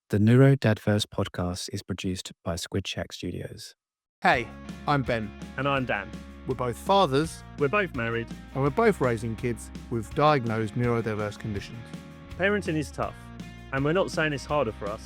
The NeuroDADverse podcast is produced by Squid Shack Studios. Hey, I'm Ben. And I'm Dan. We're both fathers, We're both married. and we're both raising kids with diagnosed neurodiverse conditions. Parenting is tough, and we're not saying it's harder for us,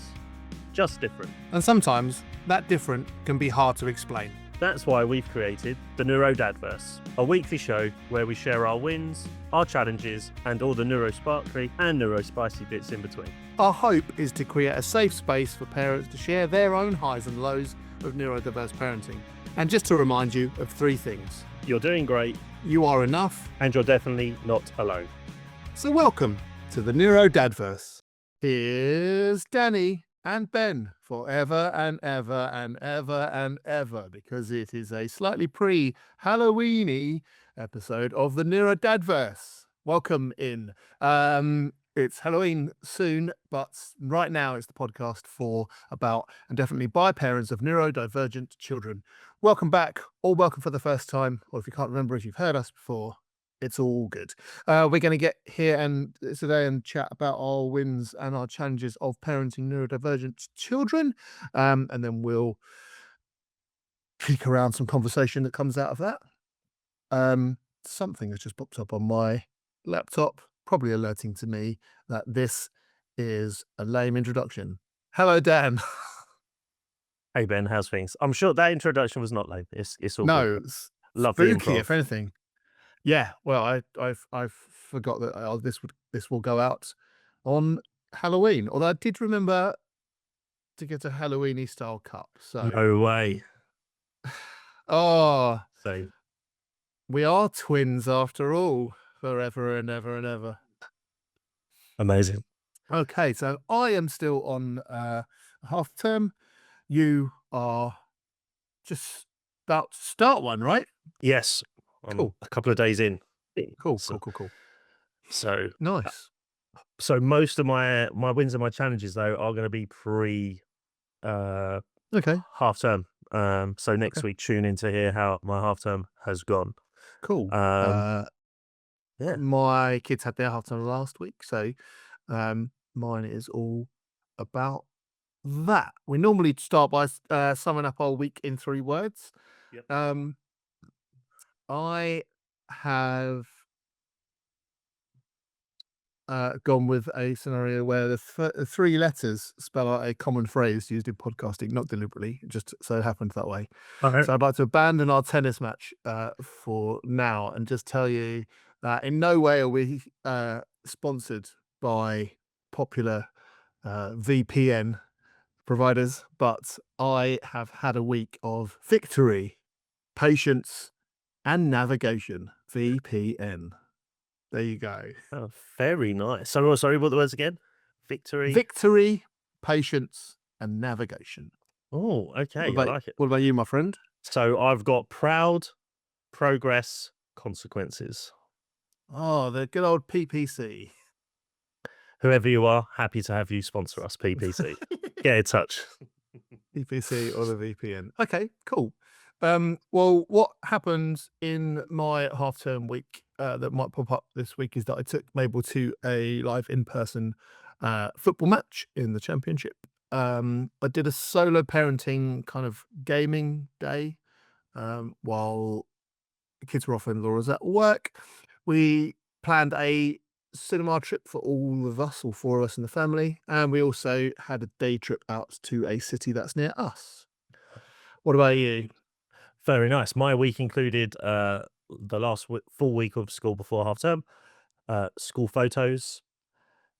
just different. And sometimes that different can be hard to explain. That's why we've created the NeuroDADverse, a weekly show where we share our wins, our challenges, and all the neurosparkly and neurospicy bits in between. Our hope is to create a safe space for parents to share their own highs and lows of neurodiverse parenting. And just to remind you of three things. You're doing great, You are enough. and you're definitely not alone. So welcome to the NeuroDADverse. Here's Danny and Ben forever and ever and ever and ever, because it is a slightly pre-Halloweeny episode of the NeuroDADverse. Welcome in. It's Halloween soon, but right now it's the podcast for, about, and definitely by parents of neurodivergent children. Welcome back, or welcome for the first time, or if you can't remember, if you've heard us before, it's all good. We're going to get here and today and chat about our wins and our challenges of parenting neurodivergent children, and then we'll peek around some conversation that comes out of that. Something has just popped up on my laptop, probably alerting to me that this is a lame introduction. Hello, Dan. Hey Ben, how's things? I'm sure that introduction was not lame. It's all No, good. it's Lovely spooky, improv. if anything. Yeah, well, I forgot that this will go out on Halloween. Although I did remember to get a Halloweeny style cup. So, No way. oh, So we are twins after all, forever and ever and ever. amazing. Okay, so I am still on half term. You are just about to start one, right? Yes. I'm Cool. a couple of days in. Cool. So, Nice. So most of my wins and my challenges though are going to be pre Okay, half term. So next Okay. week tune in to hear how my half term has gone. cool. Yeah. My kids had their half term last week, so mine is all about that. We normally start by summing up our week in 3 words. Yep. I have gone with a scenario where the 3 letters spell out a common phrase used in podcasting, not deliberately, it just so happened that way. Okay. So I'd like to abandon our tennis match for now and just tell you that in no way are we sponsored by popular VPN providers, but I have had a week of victory, patience, and navigation. VPN. There you go. Oh, very nice. So sorry, what the words again? Victory. Victory, patience, and navigation. Oh, okay. What I about, like it. what about you, my friend? So I've got proud, progress, consequences. Oh, the good old PPC. Whoever you are, happy to have you sponsor us, PPC. Get in touch. PPC or the VPN. Okay, cool. Well, what happened in my half-term week that might pop up this week is that I took Mabel to a live in-person football match in the championship. I did a solo parenting kind of gaming day while the kids were off and Laura's at work. We planned a cinema trip for all of us, all 4 of us in the family, and we also had a day trip out to a city that's near us. What about you? Very nice. My week included the last full week of school before half term, school photos,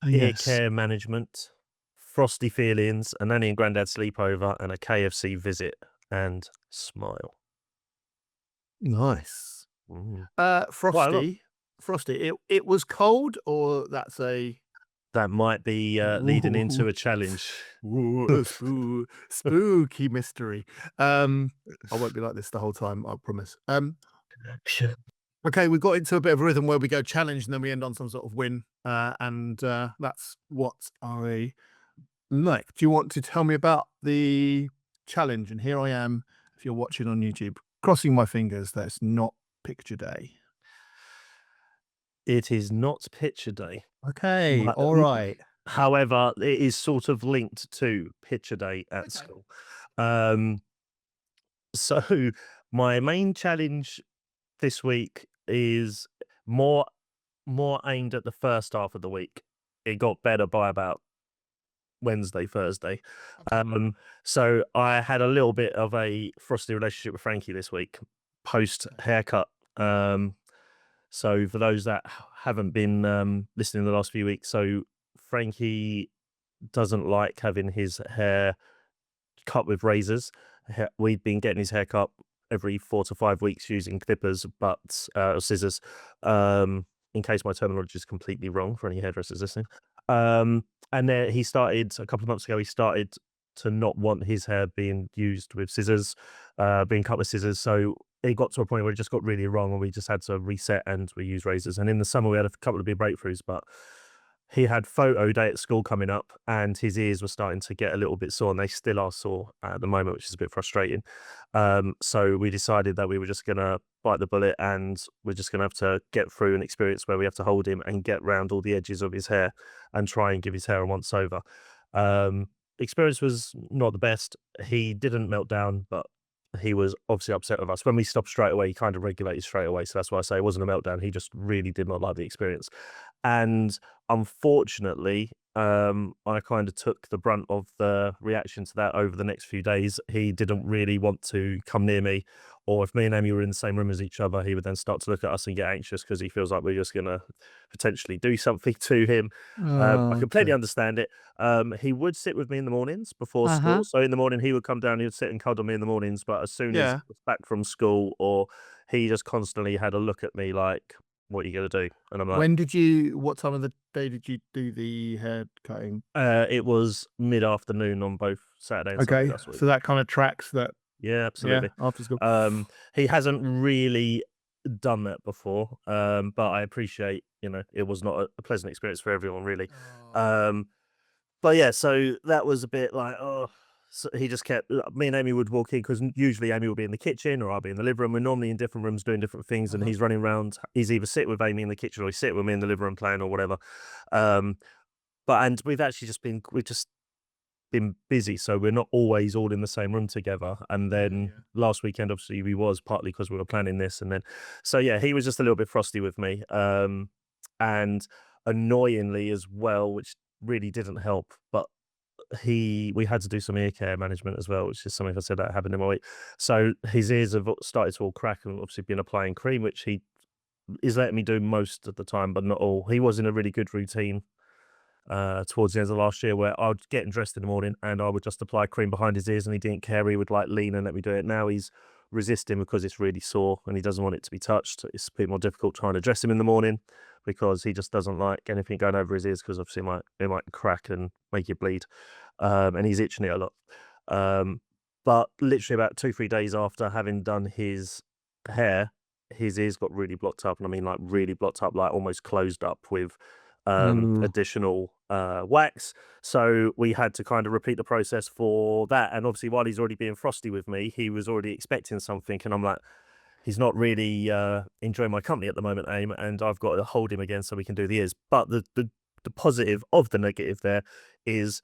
ear care management, frosty feelings, a nanny and granddad sleepover, and a KFC visit and smile. Nice. Mm. Frosty. It was cold, or that's a That might be leading into a challenge. spooky mystery. I won't be like this the whole time, I promise. Sure. Okay, we got into a bit of a rhythm where we go challenge and then we end on some sort of win, and that's what I like. Do you want to tell me about the challenge? And here I am, if you're watching on YouTube, crossing my fingers that it's not picture day. It is not picture day. Okay, But- all right. However, it is sort of linked to picture day at Okay. school. Um, so my main challenge this week is more more aimed at the first half of the week. It got better by about Wednesday, Thursday. Okay. So I had a little bit of a frosty relationship with Frankie this week, post Okay. haircut. So for those that haven't been listening the last few weeks, so Frankie doesn't like having his hair cut with razors. We've been getting his hair cut every 4 to 5 weeks using clippers, but or scissors. In case my terminology is completely wrong for any hairdressers listening. And then he started a couple of months ago. He started to not want his hair being used with scissors, being cut with scissors. So it got to a point where it just got really wrong, and we just had to reset and we use razors. And in the summer, we had a couple of big breakthroughs, but he had photo day at school coming up, and his ears were starting to get a little bit sore, and they still are sore at the moment, which is a bit frustrating. So we decided that we were just gonna bite the bullet, and we're just gonna have to get through an experience where we have to hold him and get round all the edges of his hair and try and give his hair a once over. Experience was not the best. He didn't melt down, but he was obviously upset with us. When we stopped straight away, he kind of regulated straight away. So that's why I say it wasn't a meltdown. He just really did not like the experience. And unfortunately, I kind of took the brunt of the reaction to that over the next few days. He didn't really want to come near me, or if me and Amy were in the same room as each other, he would then start to look at us and get anxious because he feels like we're just going to potentially do something to him. I Oh, completely okay. understand it. He would sit with me in the mornings before school. Uh-huh. So in the morning, he would come down, he would sit and cuddle me in the mornings. But as soon as Yeah. he was back from school, or he just constantly had a look at me like, what are you going to do? And I'm like, What time of the day did you do the hair cutting? it was mid-afternoon on both Saturday and Sunday Okay. last week. So that kind of tracks that, Yeah, yeah, absolutely. after school. He hasn't really done that before, but I appreciate, it was not a pleasant experience for everyone, really. Oh. Um, but yeah, so that was a bit like, oh, so he just kept, me and Amy would walk in because usually Amy would be in the kitchen or I'll be in the living room. We're normally in different rooms doing different things, and Uh-huh. he's running around. He's either sit with Amy in the kitchen or he's sit with me in the living room playing or whatever. Um, and we've just been busy, so we're not always all in the same room together. And Yeah, then yeah. last weekend, obviously, we was partly because we were planning this, and then so yeah, he was just a little bit frosty with me, and annoyingly as well, which really didn't help. But we had to do some ear care management as well, which is something I said that happened in my week. So his ears have started to all crack, and obviously been applying cream, which he is letting me do most of the time, but not all. He was in a really good routine towards the end of last year, where I would get him dressed in the morning and I would just apply cream behind his ears, and he didn't care. He would like lean and let me do it. Now he's resisting because it's really sore and he doesn't want it to be touched. It's a bit more difficult trying to dress him in the morning because he just doesn't like anything going over his ears, because obviously it might crack and make you bleed. And he's itching it a lot. Um, but literally about 2, 3 days after having done his hair, his ears got really blocked up, and I mean like really blocked up, like almost closed up with Ooh. additional wax. So we had to kind of repeat the process for that. And obviously, while he's already being frosty with me, he was already expecting something, and I'm like, he's not really enjoying my company at the moment, Aim, and I've got to hold him again so we can do the ears. But the positive of the negative there is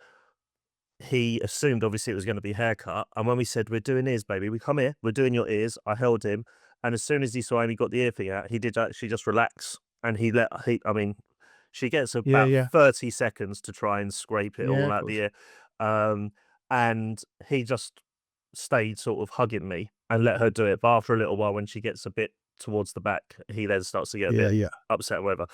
he assumed obviously it was going to be haircut. And when we said, we're doing ears, baby, we come here, we're doing your ears, I held him. And as soon as he saw Amy got the ear thing out, he did actually just relax. And I mean, she gets Yeah, about yeah. 30 seconds to try and scrape it Yeah, all of out the course. ear. Um, and he just stayed sort of hugging me and let her do it. But after a little while, when she gets a bit towards the back, he then starts to get a Yeah, bit yeah. upset and whatever.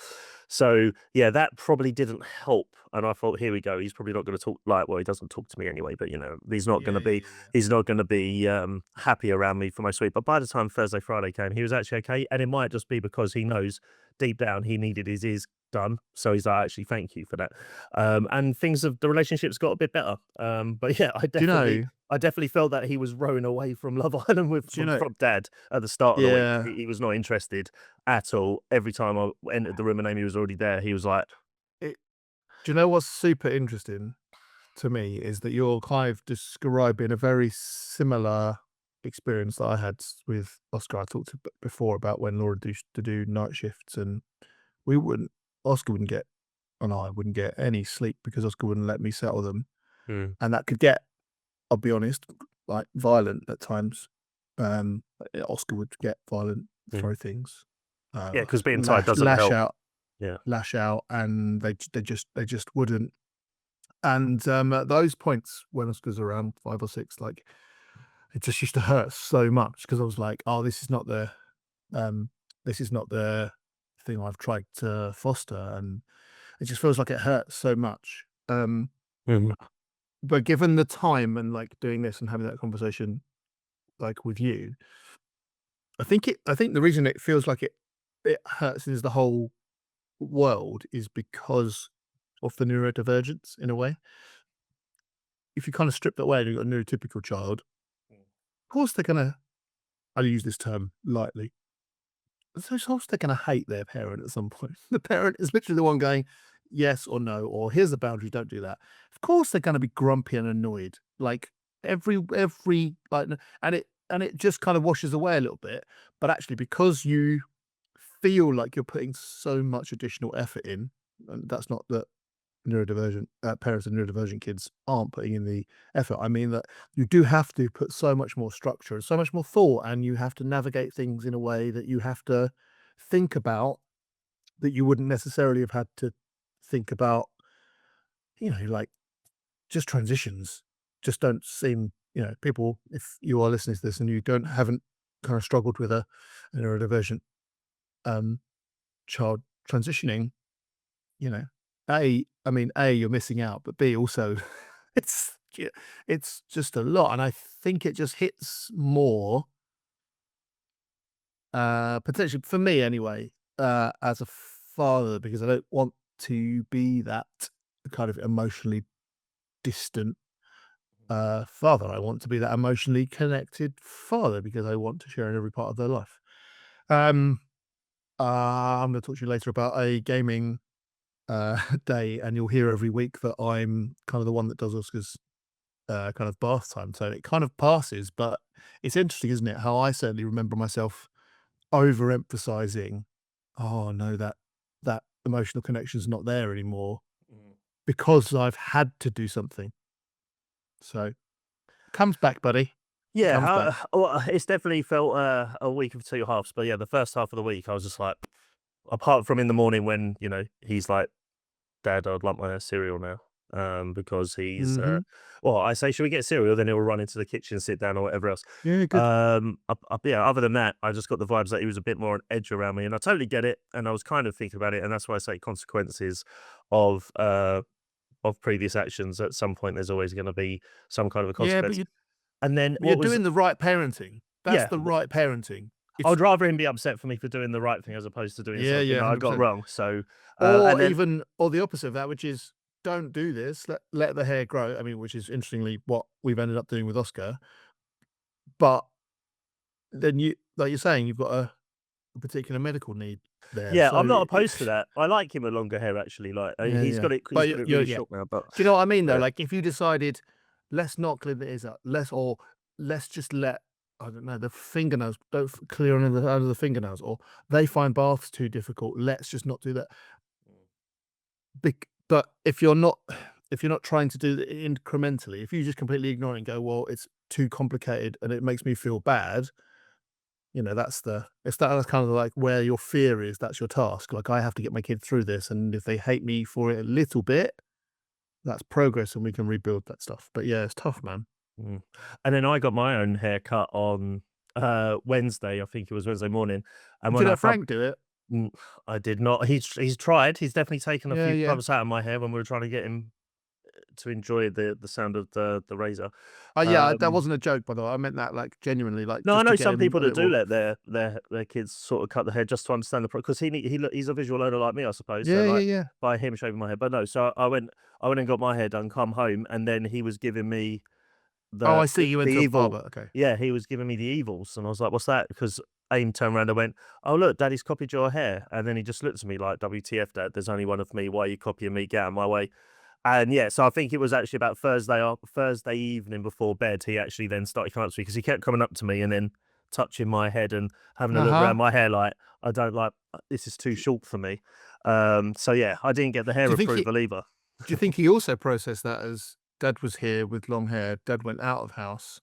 So yeah, that probably didn't help. And I thought, here we go. He's probably not going to talk like, well, he doesn't talk to me anyway, but he's not going Yeah, to yeah, be, yeah, yeah. he's not going to be happy around me for most week. But by the time Thursday, Friday came, he was actually okay. And it might just be because he knows deep down he needed his ears done. So he's like, actually, thank you for that. And the relationships got a bit better. But yeah, Do you know I definitely felt that he was rowing away from Love Island do you know from Dad at the start of the week. yeah. He was not interested at all. Every time I entered the room and Amy was already there, he was like, It Do you know what's super interesting to me is that you're kind of describing a very similar experience that I had with Oscar. I talked before about when Laura used to do night shifts, and we wouldn't Oscar wouldn't get and I wouldn't get any sleep because Oscar wouldn't let me settle them. Mm. And that could get, I'll be honest, like violent at times. Oscar would get violent, throw Mm. things, Yeah, because being tired doesn't lash help. out, Yeah. and they just wouldn't. And at those points when Oscar's around 5 or 6, like it just used to hurt so much because I was like, oh, um, this is not the thing I've tried to foster, and it just feels like it hurts so much. Mhm. But given the time and like doing this and having that conversation like with you, I think the reason it feels like it hurts is the whole world is because of the neurodivergence in a way. If you kind of strip that away and you've got a neurotypical child, of course they're gonna, I'll use this term lightly, so of course they're gonna hate their parent at some point. The parent is literally the one going, yes or no, or here's the boundary, don't do that. Of course they're gonna be grumpy and annoyed. Like every like and it just kind of washes away a little bit. But actually because you feel like you're putting so much additional effort in, and that's not that neurodivergent parents of neurodivergent kids aren't putting in the effort. I mean that you do have to put so much more structure and so much more thought, and you have to navigate things in a way that you have to think about that you wouldn't necessarily have had to think about. Like just transitions just don't seem. People. If you are listening to this and you haven't kind of struggled with a neurodivergent um, child transitioning, you know, I mean, you're missing out, but B, also, it's just a lot, and I think it just hits more, potentially for me anyway, as a father, because I don't want to be that kind of emotionally distant, father. I want to be that emotionally connected father because I want to share in every part of their life. Um, I'm gonna talk to you later about a gaming day, and you'll hear every week that I'm kind of the one that does Oscar's kind of bath time. So it kind of passes, but it's interesting, isn't it? How I certainly remember myself overemphasizing, oh no, that emotional connection's not there anymore Mm. because I've had to do something. So comes back, buddy. Yeah, Comes back. well, it's definitely felt a week of two halves. But yeah, the first half of the week, I was just like, apart from in the morning when he's like, "Dad, I'd like my cereal now," because he's Hmm. well, I say, "Should we get cereal?" Then he'll run into the kitchen, sit down, or whatever else. Yeah, good. Yeah. Other than that, I just got the vibes that he was a bit more on edge around me, and I totally get it. And I was kind of thinking about it, and that's why I say consequences of uh of previous actions. At some point, there's always going to be some kind of a Yeah, consequence. And then you're what was doing the right parenting. That's yeah, the right parenting. I It's would rather him be upset for me for doing the right thing as opposed to doing Yeah, something yeah, that I got 100%. wrong. So, and Or then even or the opposite of that, which is don't do this, let the hair grow. I mean, which is interestingly what we've ended up doing with Oscar. But then like you're saying, you've got a particular medical need there. yeah, So I'm not opposed to that. I like him with longer hair actually. Like yeah, he's yeah. got it. He's But got it you're really yeah. short now. But Do you know what I mean though? uh, Like if you decided, let's not clip his up, let's just let, I don't know, the fingernails don't clear under the fingernails, or they find baths too difficult. Let's just not do that. But if you're not trying to do it incrementally, if you just completely ignore it and go, "Well, it's too complicated and it makes me feel bad," that's kind of like where your fear is, that's your task. Like, I have to get my kid through this, and if they hate me for it a little bit, that's progress and we can rebuild that stuff. But yeah, it's tough, man. mm. And then I got my own haircut on Wednesday. I think it was Wednesday morning. And Did you when I let come, Frank do it? mm, I did not. He's tried. He's definitely taken a Yeah, few yeah. clumps out of my hair when we were trying to get him to enjoy the sound of the razor. Oh, yeah, that Um, wasn't a joke, by the way. I meant that, like, genuinely, like, No, I just to know get some him people a that bit do more. let their kids sort of cut the hair just to understand the because he's a visual learner like me, I suppose. So Yeah, yeah, like yeah. by him shaving my hair, but no. So I went and got my hair done, come home, and then he was giving me Oh, the I see, you the went to a evil. barber, okay. Yeah, he was giving me the evils, and I was like, "What's that?" Because Aim turned around and went, "Oh look, Daddy's copied your hair," and then he just looked at me like, "WTF, Dad? There's only one of me. Why are you copying me? Get out of my way." And yeah, so I think it was actually about Thursday evening before bed, he actually then started coming up to me because he kept coming up to me and then touching my head and having a look Uh-huh. around my hair like, "I don't like this is too short for me." So yeah, I didn't get the hair Do you think approval either. do you think he also processed that as Dad was here with long hair, Dad went out of house,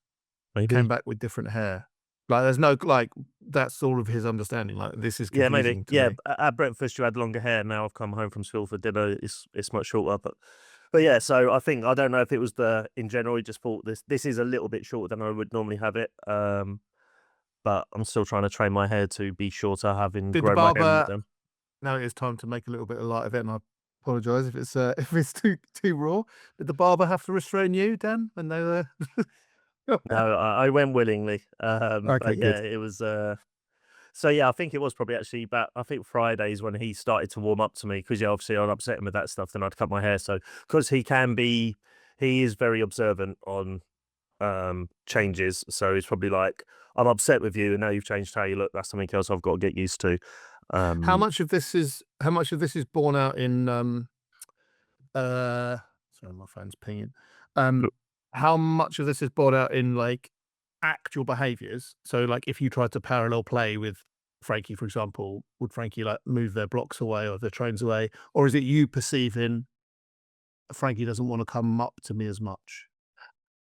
came Maybe. back with different hair? Like, there's no, like, that's all of his understanding. Like, this is Yeah, maybe. confusing to Yeah, me. at breakfast you had longer hair. Now I've come home from school for dinner. It's much shorter, but yeah. So I don't know if it was in general. He just thought this is a little bit shorter than I would normally have it. But I'm still trying to train my hair to be shorter, having Did the grown my hair barber, down. now it is time to make a little bit of light of it, and I apologise if it's if it's too raw. Did the barber have to restrain you, Dan, when they were? No, I went willingly. Okay, But yeah, good. it was. So yeah, I think it was probably actually about, I think Fridays when he started to warm up to me, because yeah, obviously I'd upset him with that stuff, then I'd cut my hair. So because he is very observant on changes. So he's probably like, I'm upset with you, and now you've changed how you look. That's something else I've got to get used to. How Um, much of this is borne out in sorry, my phone's pinging. How much of this is borne out in, like, actual behaviors? So, like, if you tried to parallel play with Frankie, for example, would Frankie, like, move their blocks away or their trains away? Or is it you perceiving Frankie doesn't want to come up to me as much?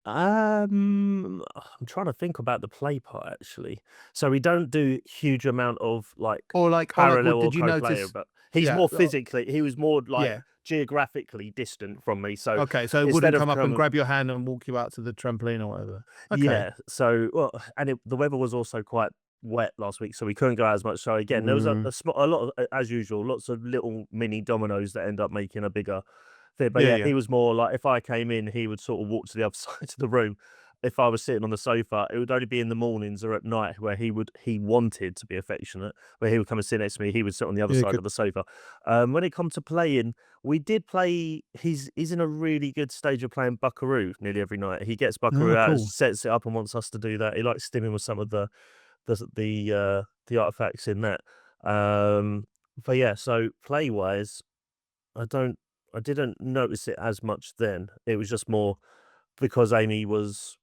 I'm trying to think about the play part actually. So we don't do huge amount of like Well, parallel or did you co-player, notice? but he's Yeah, more physically, he was more like yeah. geographically distant from me. So Okay, so instead wouldn't of come up and coming, grab your hand and walk you out to the trampoline or whatever. Okay. yeah. So well, and the weather was also quite wet last week, so we couldn't go out as much. So again, there was Mm. a lot of, as usual, lots of little mini dominoes that end up making a bigger thing. But Yeah, yeah, yeah. he was more like, if I came in, he would sort of walk to the other side of the room. If I was sitting on the sofa, it would only be in the mornings or at night where he wanted to be affectionate, where he would come and sit next to me. He would sit on the other Yeah, side good. of the sofa. When it comes to playing, we did play. He's in a really good stage of playing Buckaroo nearly every night. He gets Buckaroo Oh, out, cool. sets it up, and wants us to do that. He likes stimming with some of the artifacts in that. But yeah, so play wise, I don't I didn't notice it as much then. It was just more because Amy was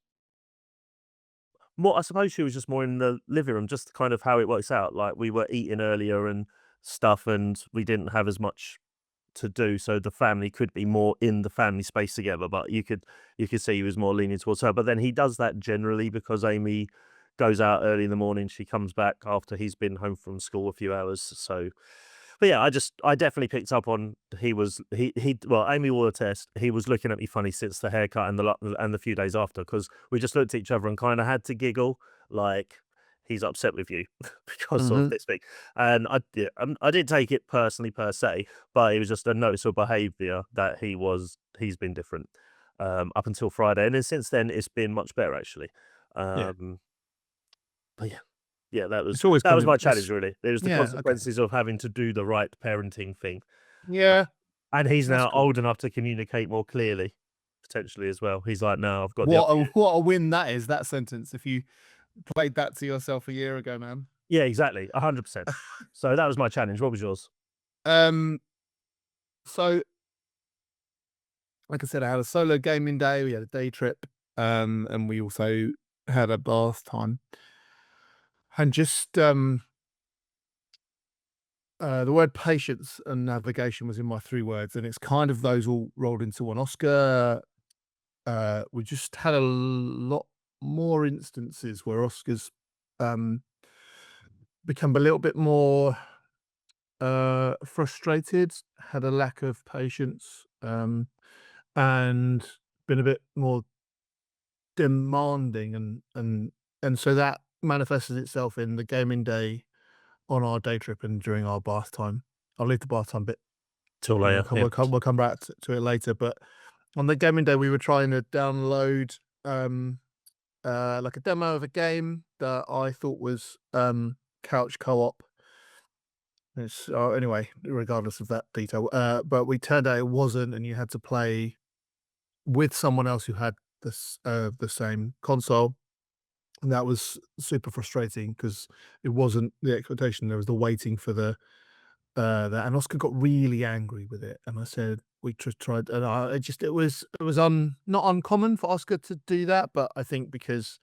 more, I suppose she was just more in the living room, just kind of how it works out. Like we were eating earlier and stuff, and we didn't have as much to do, so the family could be more in the family space together. But you could see he was more leaning towards her. But then he does that generally because Amy goes out early in the morning. She comes back after he's been home from school a few hours. So but yeah, I definitely picked up on he well, Amy will attest, he was looking at me funny since the haircut and the few days after, because we just looked at each other and kind of had to giggle, like he's upset with you because of Mhm. this thing. And I didn't take it personally per se, but it was just a noticeable behaviour that he's been different up until Friday, and then since then it's been much better actually. Yeah. Um, but yeah. Yeah, that was It's always that was coming. my challenge really. It was the Yeah, okay. consequences of having to do the right parenting thing. Yeah, And he's that's now cool. old enough to communicate more clearly, potentially as well. He's like, "No, I've got the What upper." a what a win that is, that sentence, if you played that to yourself a year ago, man. Yeah, exactly, 100%. So that was my challenge. What was yours? Um, so, like I said, I had a solo gaming day, we had a day trip, and we also had a bath time. And just, the word patience and navigation was in my 3 words, and it's kind of those all rolled into one. Oscar, we just had a lot more instances where Oscar's, um, become a little bit more frustrated, had a lack of patience, and been a bit more demanding, and so that manifested itself in the gaming day on our day trip and during our bath time. I'll leave the bath time bit. Till We'll later, come, yeah. we'll come back to it later. But on the gaming day, we were trying to download like a demo of a game that I thought was couch co-op. It's anyway, regardless of that detail, but we turned out it wasn't, and you had to play with someone else who had the same console, and that was super frustrating because it wasn't the expectation. There was the waiting for that, and Oscar got really angry with it, and I said we just tried, and it was not uncommon for Oscar to do that, but I think because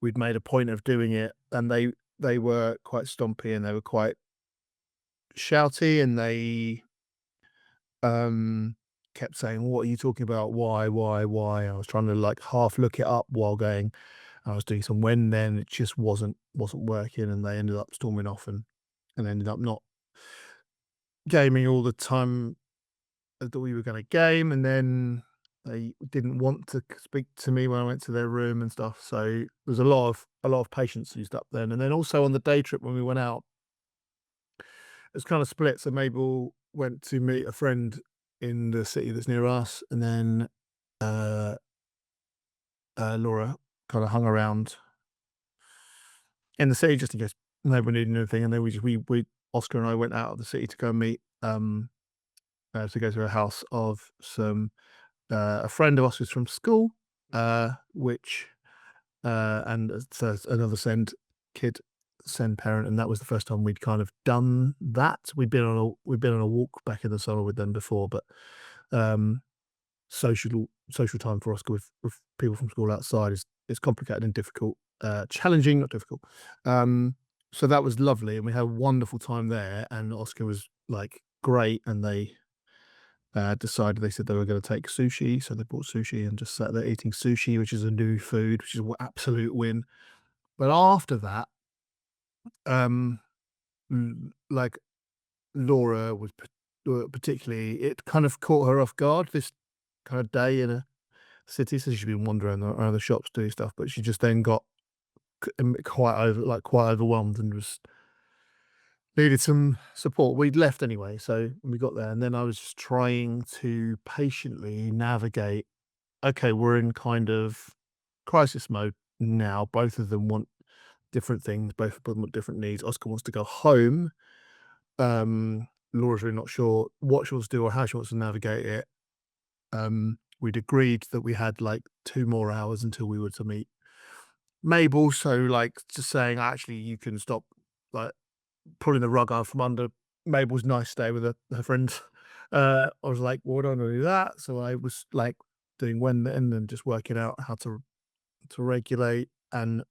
we'd made a point of doing it, and they were quite stompy and they were quite shouty, and they kept saying, "What are you talking about? Why? Why?" I was trying to like half look it up while going. I was doing some when then. It just wasn't working, and they ended up storming off and ended up not gaming all the time that we were going to game, and then they didn't want to speak to me when I went to their room and stuff. So there's a lot of patience used up then. And then also on the day trip when we went out, it's kind of split. So Mabel went to meet a friend in the city that's near us, and then uh, Laura kind of hung around in the city just in case nobody needed anything. And then we Oscar and I went out of the city to go and meet to go to a house of some a friend of us who's from school, which and so another send parent, and that was the first time we'd kind of done that. We'd been on a walk back in the summer with them before, but social time for Oscar with people from school outside is complicated and difficult, challenging, not difficult. So that was lovely, and we had a wonderful time there. And Oscar was like great, and they decided they said they were going to take sushi, so they bought sushi and just sat there eating sushi, which is a new food, which is an absolute win. But after that, like Laura was particularly, it kind of caught her off guard this kind of day in a city. So she'd been wandering around the shops doing stuff, but she just then got quite overwhelmed and was needed some support. We'd left anyway, so when we got there, and then I was just trying to patiently navigate. Okay, we're in kind of crisis mode now. Both of them want different things. Both of them want different needs. Oscar wants to go home. Laura's really not sure what she wants to do or how she wants to navigate it. We'd agreed that we had like 2 more hours until we were to meet Mabel. So like just saying, actually, you can stop like pulling the rug out from under Mabel's nice day with her friend. I was like, well, I don't want to do that. So I was like doing when then and just working out how to regulate. And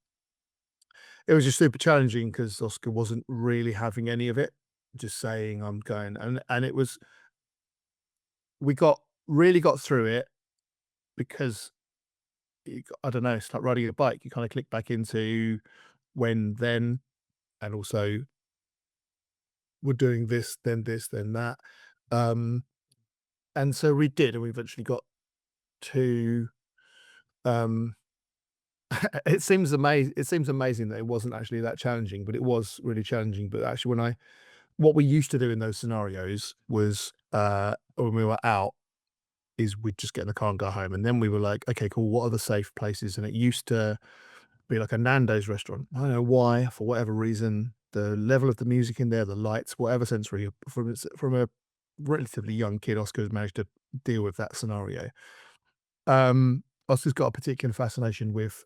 it was just super challenging because Oscar wasn't really having any of it, just saying I'm going. And it was, we really got through it because I don't know, it's like riding a bike. You kind of click back into when then, and also we're doing this, then that. And so we did, and we eventually got to it seems amazing that it wasn't actually that challenging, but it was really challenging. But actually what we used to do in those scenarios was when we were out is we'd just get in the car and go home. And then we were like, okay, cool, what are the safe places? And it used to be like a Nando's restaurant. I don't know why, for whatever reason, the level of the music in there, the lights, whatever sensory from a relatively young kid, Oscar has managed to deal with that scenario. Oscar's got a particular fascination with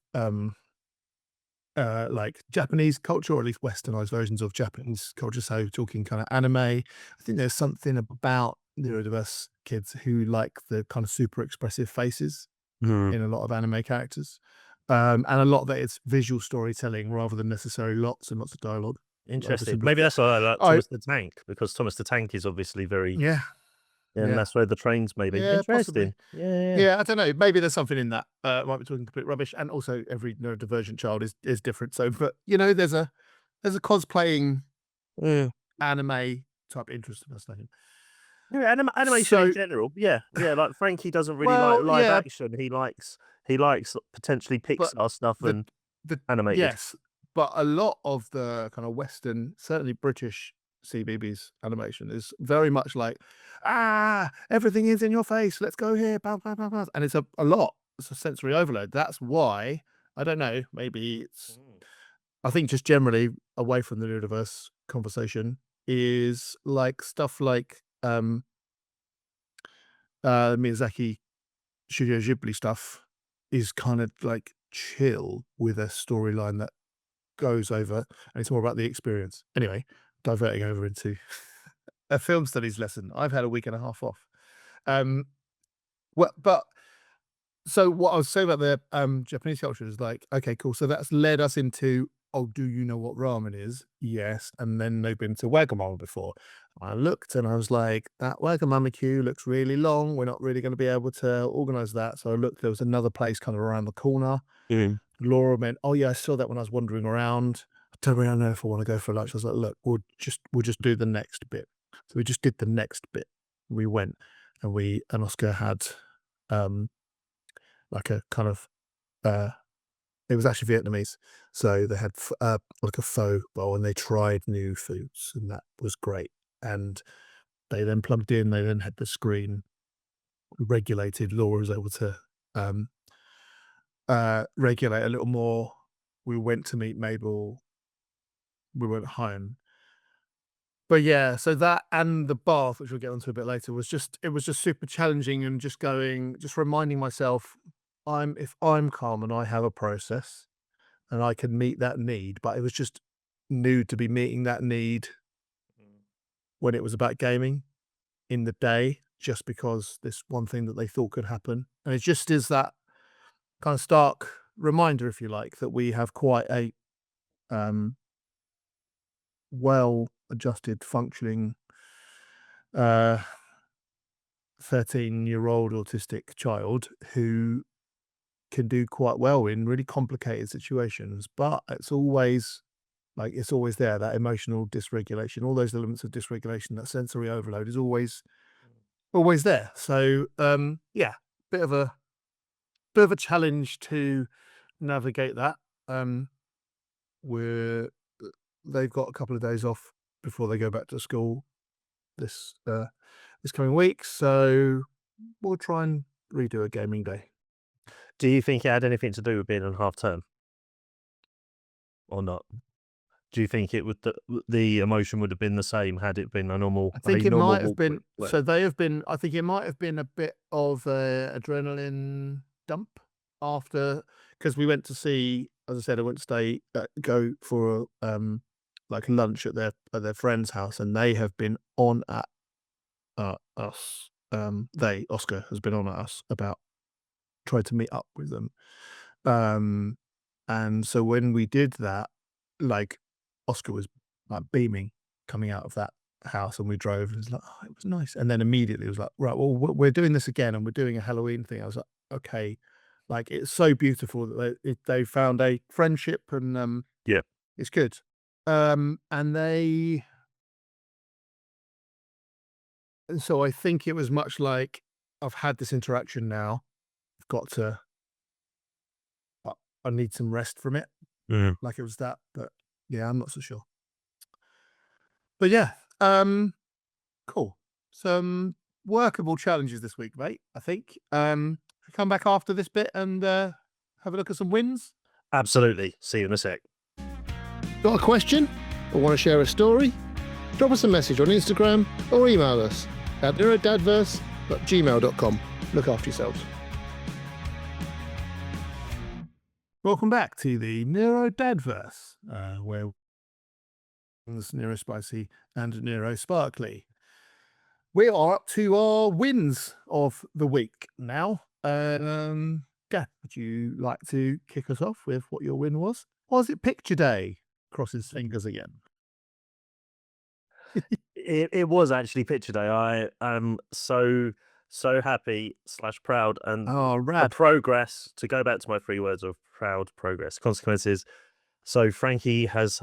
like Japanese culture, or at least westernized versions of Japanese culture. So talking kind of anime. I think there's something about neurodiverse kids who like the kind of super expressive faces in a lot of anime characters. And a lot of that it's visual storytelling rather than necessarily lots and lots of dialogue. Interesting. Maybe that's why I like Thomas the Tank, because Thomas the Tank is obviously very, Yeah, and yeah, that's where the trains maybe. yeah, possibly. Interesting. Yeah. Yeah, I don't know. Maybe there's something in that. Might be talking complete rubbish, and also every neurodivergent child is different. So, but you know, there's a cosplaying Yeah. anime type interest in us. Yeah, animation in So, general. Yeah. Like Frankie doesn't really like well, live yeah, action. He likes potentially but Pixar stuff the and the animated. yes, but a lot of the kind of Western, certainly British CBBS animation is very much like, everything is in your face. Let's go here, blah, blah, blah, blah. And it's a lot. It's a sensory overload. That's why I don't know. Maybe it's. I think just generally away from the neurodiverse conversation is like stuff like Miyazaki Studio Ghibli stuff is kind of like chill with a storyline that goes over, and it's more about the experience. Anyway, diverting over into a film studies lesson. I've had a week and a half off. Um, well, but so what I was saying about the Japanese culture is like, okay, cool. So that's led us into "Oh, do you know what ramen is?" "Yes." And then they've been to Wagamama before. I looked and I was like, "That Wagamama queue looks really long. We're not really gonna be able to organize that." So I looked, there was another place kind of around the corner. Mm. Laura went, "Oh, yeah, I saw that when I was wandering around. I don't really know if I wanna go for lunch." I was like, "Look, we'll just do the next bit." So we just did the next bit. We went and Oscar had, um, like a kind of, uh it was actually Vietnamese. So they had like a pho bowl, and they tried new foods, and that was great. And they then plugged in, they then had the screen regulated. Laura was able to, um, regulate a little more. We went to meet Mabel. We went home. But yeah, so that and the bath, which we'll get onto a bit later, it was just super challenging, and just reminding myself, if I'm calm and I have a process and I can meet that need, but it was just new to be meeting that need when it was about gaming in the day, just because this one thing that they thought could happen. And it just is that kind of stark reminder, if you like, that we have quite a, um, well adjusted, functioning, uh, 13-year-old autistic child who can do quite well in really complicated situations. But it's always there, that emotional dysregulation, all those elements of dysregulation, that sensory overload is always there. So, yeah, bit of a bit of a challenge to navigate that. Um, we're They've got a couple of days off before they go back to school this coming week, so we'll try and redo a gaming day. Do you think it had anything to do with being on half term or not? Do you think it would the emotion would have been the same had it been I a think it normal might have walk been week? Well, so they have been I think it might have been a bit of a adrenaline dump after, because we went to see, as I said, I went to go for, like lunch at their friend's house, and they have been on at, us. Oscar has been on at us about trying to meet up with them. Um, and so when we did that, like, Oscar was, like, beaming coming out of that house, and we drove, and it was like, "Oh, it was nice." And then immediately it was like, "Right, well, we're doing this again, and we're doing a Halloween thing." I was like, "Okay." Like, it's so beautiful that they found a friendship, and, yeah. it's good. And so I think it was much like, "I've had this interaction now. I've got to I I need some rest from it." Mm. Like, it was that, but yeah, I'm not so sure. But yeah, um, cool. Some workable challenges this week, mate, I think. Come back after this bit and have a look at some wins. Absolutely. See you in a sec. Got a question or want to share a story? Drop us a message on Instagram or email us at neurodadverse@gmail.com. Look after yourselves. Welcome back to the NeuroDADverse, where it's Neurospicy and Neurosparkly. We are up to our wins of the week now. Yeah, would you like to kick us off with what your win was? Was it picture day? Cross his fingers again. It was actually picture day. I am so happy / proud, and Oh, the rad. progress, to go back to my 3 words of proud, progress, consequences. So Frankie has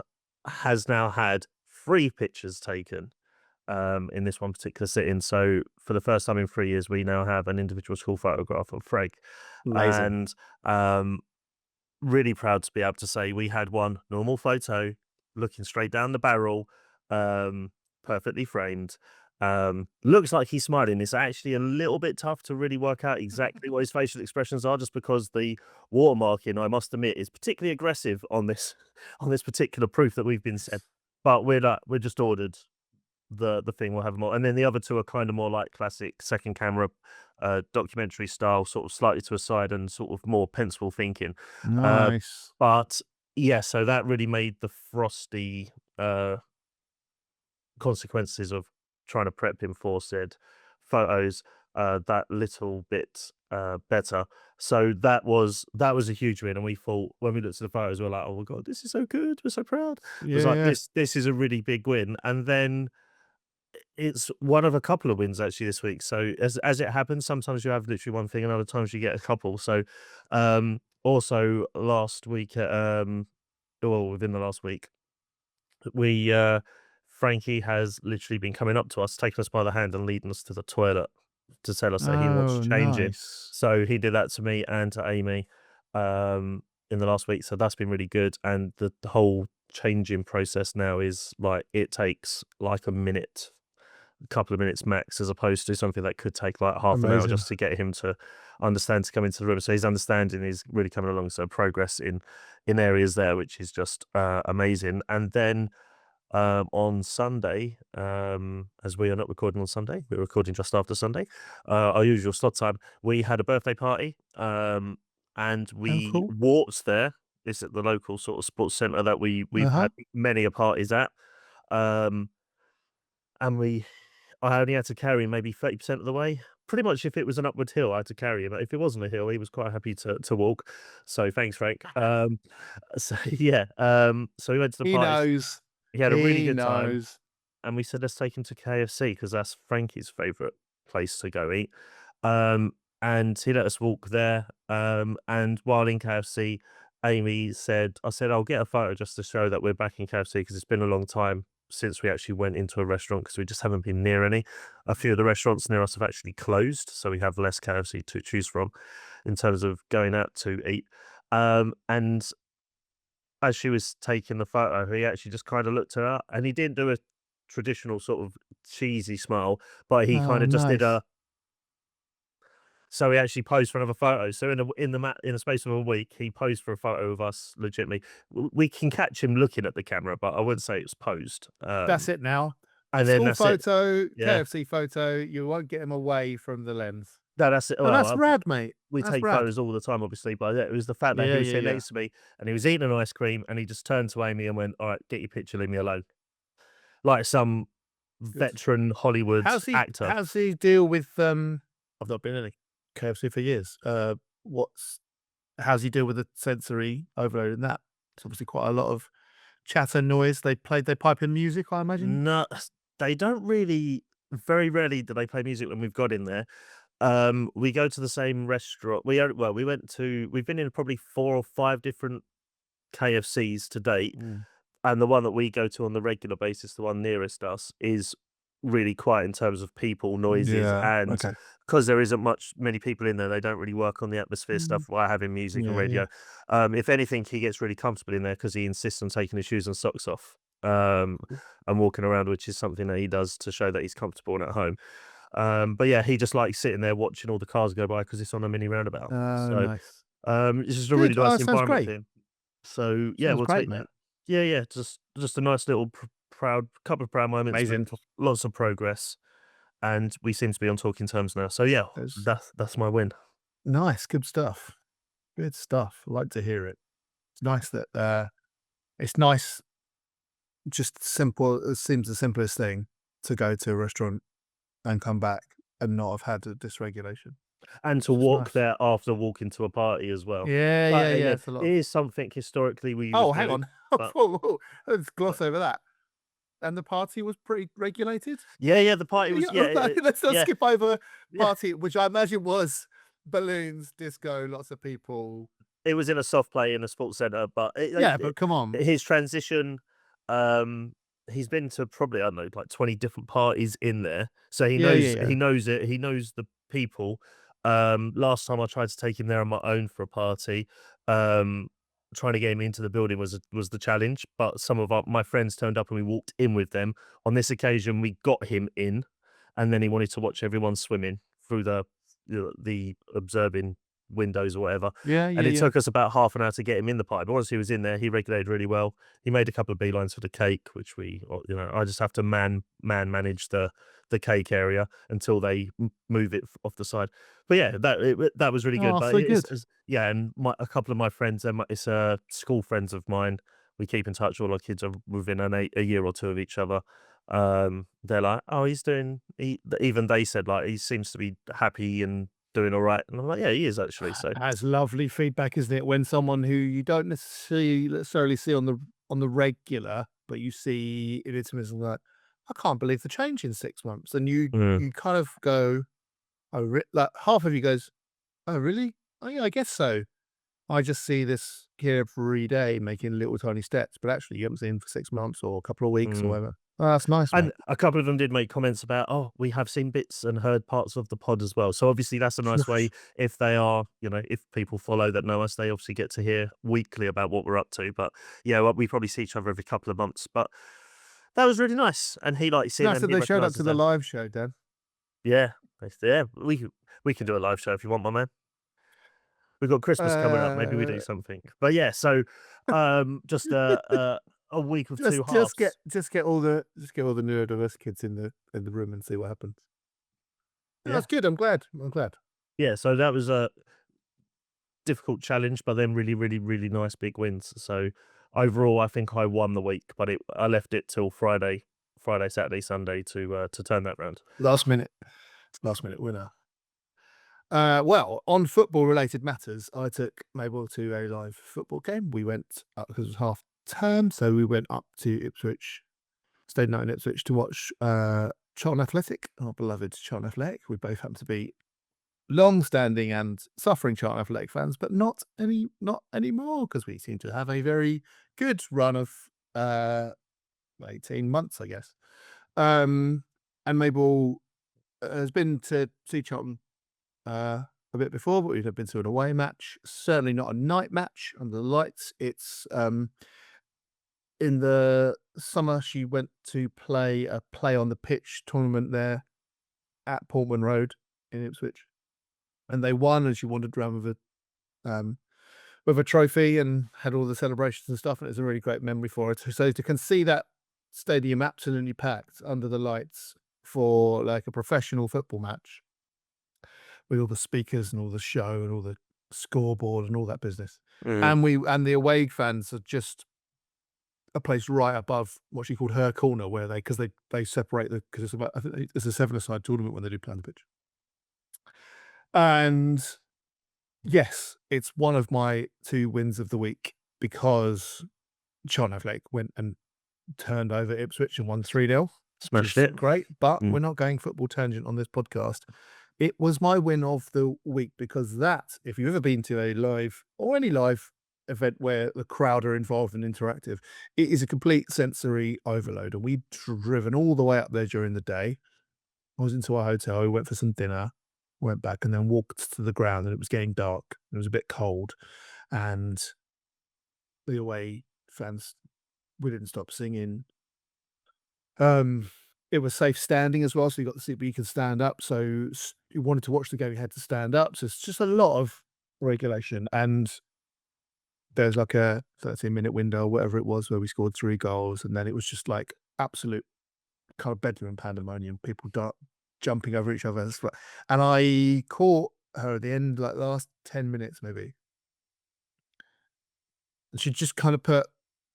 now had 3 pictures taken in this one particular sitting. So for the first time in 3 years, we now have an individual school photograph of Frank, Amazing. and really proud to be able to say we had one normal photo looking straight down the barrel, um, perfectly framed. Looks like he's smiling. It's actually a little bit tough to really work out exactly what his facial expressions are, just because the watermarking, I must admit, is particularly aggressive on this on this particular proof that we've been sent. But we're just ordered the thing. We'll have them all, and then the other 2 are kind of more like classic second camera, documentary style, sort of slightly to a side and sort of more pencil thinking. Uh, Nice. but yeah, so that really made the frosty consequences of trying to prep him for said photos that little bit better. So that was a huge win, and we thought when we looked at the photos, we were like, "Oh my god, this is so good! We're so proud." It was Yeah, like yeah. this is a really big win, and then it's one of a couple of wins actually this week. So as it happens, sometimes you have literally one thing, and other times you get a couple. So also last week, well, within the last week, we Frankie has literally been coming up to us, taking us by the hand and leading us to the toilet to tell us that he wants Oh, changing. nice. So he did that to me and to Amy in the last week. So that's been really good. And the whole changing process now is like it takes like a couple of minutes max, as opposed to something that could take like half an hour Amazing. just to get him to understand to come into the room. So his understanding is really coming along. So progress in areas there, which is just amazing. And then on Sunday, as we are not recording on Sunday, we're recording just after Sunday, our usual slot time, we had a birthday party, and Oh, we cool. walked there. It's at the local sort of sports centre that we've Uh-huh. had many a parties at, um, and I only had to carry him maybe 30% of the way. Pretty much, if it was an upward hill, I had to carry him. If it wasn't a hill, he was quite happy to walk. So thanks, Frank. So yeah, so we went to the He parties. knows. He had a really He good time. knows. And we said, "Let's take him to KFC because that's Frankie's favourite place to go eat." Um, and he let us walk there, and while in KFC, I said, "I'll get a photo just to show that we're back in KFC because it's been a long time since we actually went into a restaurant because we just haven't been near any. A few of the restaurants near us have actually closed, so we have less KFC to choose from in terms of going out to eat." And as she was taking the photo, he actually just kinda looked at her, and he didn't do a traditional sort of cheesy smile, but he Oh, kinda just did nice. a so he actually posed for another photo. So in the space of a week, he posed for a photo of us legitimately. We can catch him looking at the camera, but I wouldn't say it was posed. That's it now. And then School that's it. photo, Yeah. KFC photo, you won't get him away from the lens. No, that's it. Oh, Well, that's rad, mate. we That's take rad. photos all the time, obviously, but yeah, it was the fact that he Yeah, was yeah, sitting yeah. next to me and he was eating an ice cream and he just turned to Amy and went, "Alright, get your picture, leave me alone." Like some Good. veteran Hollywood actor. How's he deal with, I've not been in a KFC for years. What's how's he deal with the sensory overload in that? It's obviously quite a lot of chatter noise. They pipe in music, I imagine? No, they don't really. Very rarely do they play music when we've got in there. We go to the same restaurant. We've been in probably 4 or 5 different KFCs to date, Mm. and the one that we go to on the regular basis, the one nearest us, is really quiet in terms of people, noises, Yeah, and okay. because there isn't many people in there, they don't really work on the atmosphere Mm. stuff while having music and Yeah, yeah. radio. If anything, he gets really comfortable in there because he insists on taking his shoes and socks off, and walking around, which is something that he does to show that he's comfortable and at home. But yeah, he just likes sitting there watching all the cars go by because it's on a mini roundabout. Oh, So, nice. it's just a really Good. Oh, nice that sounds environment for great. him. So yeah, Sounds we'll great, take mate. that. Yeah, yeah, just a nice little proud couple of proud moments with Amazing. lots of progress, and we seem to be on talking terms now. So yeah, That's that's my win. nice. Good stuff. Good stuff. I like to hear it. It's nice that, it's nice, just simple it seems the simplest thing to go to a restaurant and come back and not have had a dysregulation. And It's to just walk nice. there after walking to a party as well. Yeah, yeah, But yeah. again, It's a lot it of is something historically we would oh, hang do, on. but Whoa, whoa. Let's but gloss over that. And the party was pretty regulated? yeah, yeah, the party was Yeah, let's not yeah, skip over yeah. party, which I imagine was balloons, disco, lots of people. It was in a soft play in a sports centre, but Yeah, but come on. his transition, um, he's been to probably, I don't know, like 20 different parties in there. So Yeah, yeah, yeah. he knows it, he knows the people. Last time I tried to take him there on my own for a party, um, trying to get him into the building was the challenge, but some of my friends turned up and we walked in with them. On this occasion, we got him in, and then he wanted to watch everyone swimming through the observing windows or whatever. Yeah, And yeah, it yeah. took us about half an hour to get him in the party. But once he was in there, he regulated really well. He made a couple of beelines for the cake, which I just have to manage the cake area until they move it off the side. But yeah, that was really good. Oh, But so good. yeah, and a couple of my friends, it's school friends of mine. We keep in touch. All our kids are within a year or two of each other. They're like, "Oh, he's doing." Even they said like he seems to be happy and doing all right, and I'm like, "Yeah, he is actually." So That's lovely feedback, isn't it? When someone who you don't necessarily see on the regular, but you see in intimacy, like, I can't believe the change in 6 months, and mm, you kind of go, oh, like half of you goes, oh, really? Oh, yeah, I guess so. I just see this kid every day making little tiny steps, but actually you haven't seen him for 6 months or a couple of weeks or mm. whatever. Oh, that's nice, And mate. a couple of them did make comments about, "Oh, we have seen bits and heard parts of the pod as well." So obviously that's a nice way if they are, if people follow that know us, they obviously get to hear weekly about what we're up to. But yeah, well, we probably see each other every couple of months. But that was really nice, and he likes it, Nice and that he they showed up recognises to the that. live show, Dan. Yeah, yeah, we can do a live show if you want, my man. We've got Christmas coming up. Maybe we do Uh, something. But yeah, so just a week of two halves. just get all the neurodiverse kids in the room and see what happens. Yeah, Yeah, that's good. I'm glad. I'm glad. yeah. So that was a difficult challenge, but then really, really, really nice big wins. So overall, I think I won the week, but I left it till Friday, Saturday, Sunday to turn that round. Last minute winner. Well, on football related matters, I took Mabel to a live football game. We went up because it was half term, so we went up to Ipswich, stayed night in Ipswich to watch Charlton Athletic, our beloved Charlton Athletic. We both happen to be long-standing and suffering Charlton Athletic fans, but not anymore because we seem to have a very good run of 18 months, I guess. And Mabel has been to see Charlton a bit before, but we've been to an away match. Certainly not a night match under the lights. It's in the summer she went to play a play on the pitch tournament there at Portman Road in Ipswich, and they won. And she wandered around with a trophy and had all the celebrations and stuff. And it's a really great memory for her. So to see that stadium absolutely packed under the lights for like a professional football match with all the speakers and all the show and all the scoreboard and all that business. Mm, And the away fans are just a place right above what she called her corner, where they separate because it's about, I think it's a 7-a-side tournament when they do play on the pitch. And yes, it's one of my 2 wins of the week because Charlton Athletic went and turned over Ipswich and won 3-0, which smashed is it. great. But Mm, we're not going football tangent on this podcast. It was my win of the week because if you've ever been to a live or any live event where the crowd are involved and interactive, it is a complete sensory overload. And we'd driven all the way up there during the day. I was into our hotel. We went for some dinner, went back, and then walked to the ground. And it was getting dark. It was a bit cold, and the away fans, we didn't stop singing. Um, it was safe standing as well, so you got the seat, but you can stand up. So you wanted to watch the game, you had to stand up. So it's just a lot of regulation. And there's like a 13-minute window, whatever it was, where we scored 3 goals, and then it was just like absolute kind of bedroom and pandemonium. People jumping over each other, and I caught her at the end, like the last 10 minutes maybe, and she just kind of put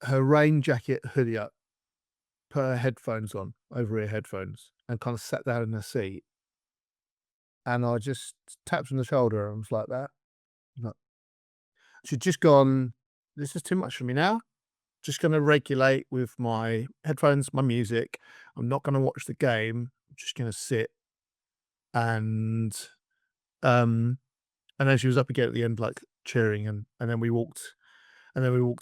her rain jacket hoodie up, put her headphones on, over ear headphones, and kind of sat down in her seat. And I just tapped on the shoulder and was like that. Like, she'd just gone, this is too much for me now. Just going to regulate with my headphones, my music. I'm not going to watch the game. I'm just going to sit. And um, and then she was up again at the end, like cheering, and then we walked,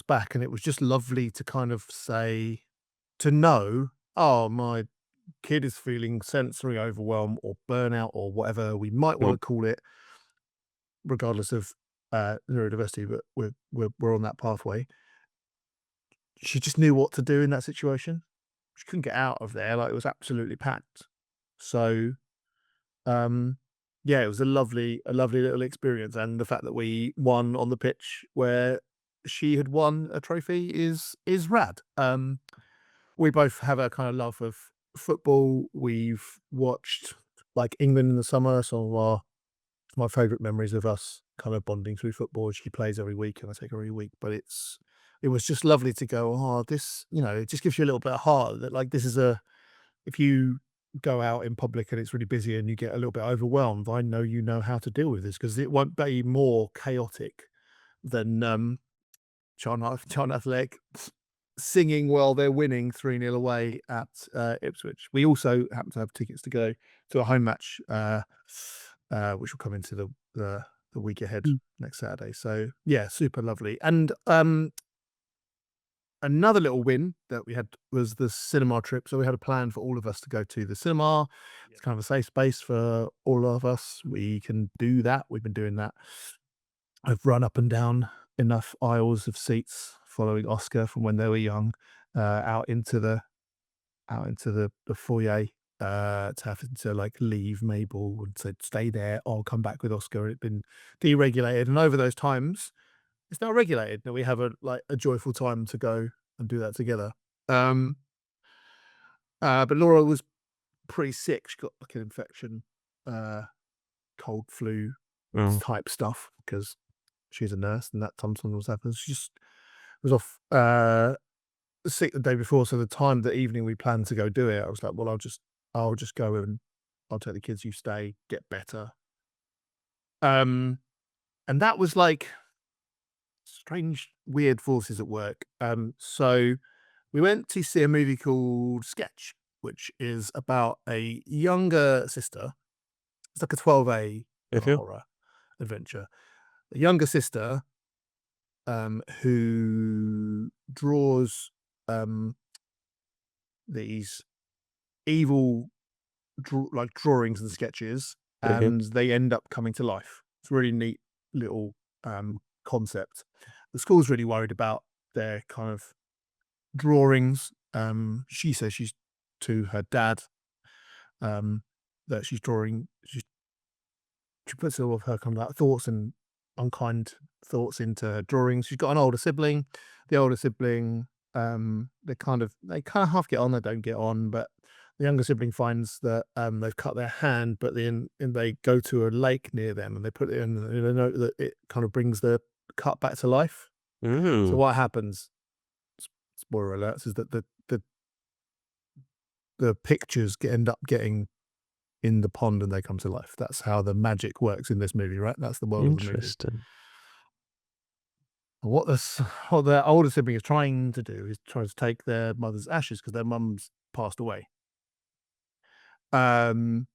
back, and it was just lovely to kind of say, to know, oh, my kid is feeling sensory overwhelm or burnout or whatever we might want mm, to call it, regardless of neurodiversity, but we're on that pathway. She just knew what to do in that situation. She couldn't get out of there; like it was absolutely packed. So, um, yeah, it was a lovely little experience, and the fact that we won on the pitch where she had won a trophy is rad. We both have a kind of love of football. We've watched like England in the summer. My favourite memories of us kind of bonding through football. She plays every week and I take her every week. But it was just lovely to go, oh, this, it just gives you a little bit of heart that like this is a if you go out in public and it's really busy and you get a little bit overwhelmed, I know you know how to deal with this because it won't be more chaotic than John Athletic singing while they're winning 3-0 away at Ipswich. We also happen to have tickets to go to a home match, which will come into the week ahead next Saturday. So yeah, super lovely. And another little win that we had was the cinema trip. So we had a plan for all of us to go to the cinema. It's kind of a safe space for all of us. We can do that. We've been doing that. I've run up and down enough aisles of seats following Oscar from when they were young, out into the foyer, to have to like leave Mabel and said, stay there, I'll come back with Oscar. It'd been deregulated. And over those times, it's now regulated. Now we have a joyful time to go and do that together. But Laura was pretty sick. She got like an infection, cold flu type stuff because she's a nurse and that sometimes happens. She just was off sick the day before. So the evening we planned to go do it, I was like, well, I'll just go and I'll take the kids, you stay, get better. And that was like strange, weird forces at work. So we went to see a movie called Sketch, which is about a younger sister. It's like a 12A horror adventure. A younger sister who draws these evil drawings and sketches, and they end up coming to life. It's a really neat little concept. The school's really worried about their kind of drawings. She says she's to her dad that she's drawing. She puts all of her kind of like thoughts and unkind thoughts into her drawings. She's got an older sibling. The older sibling, they kind of half get on, they don't get on, but the younger sibling finds that they've cut their hand, but then they go to a lake near them and they put it in, and they know that it kind of brings the cut back to life. So what happens, spoiler alerts, is that the pictures end up getting in the pond and they come to life. That's how the magic works in this movie, right? That's the world of the movie. Interesting. What their older sibling is trying to do is try to take their mother's ashes because their mum's passed away. And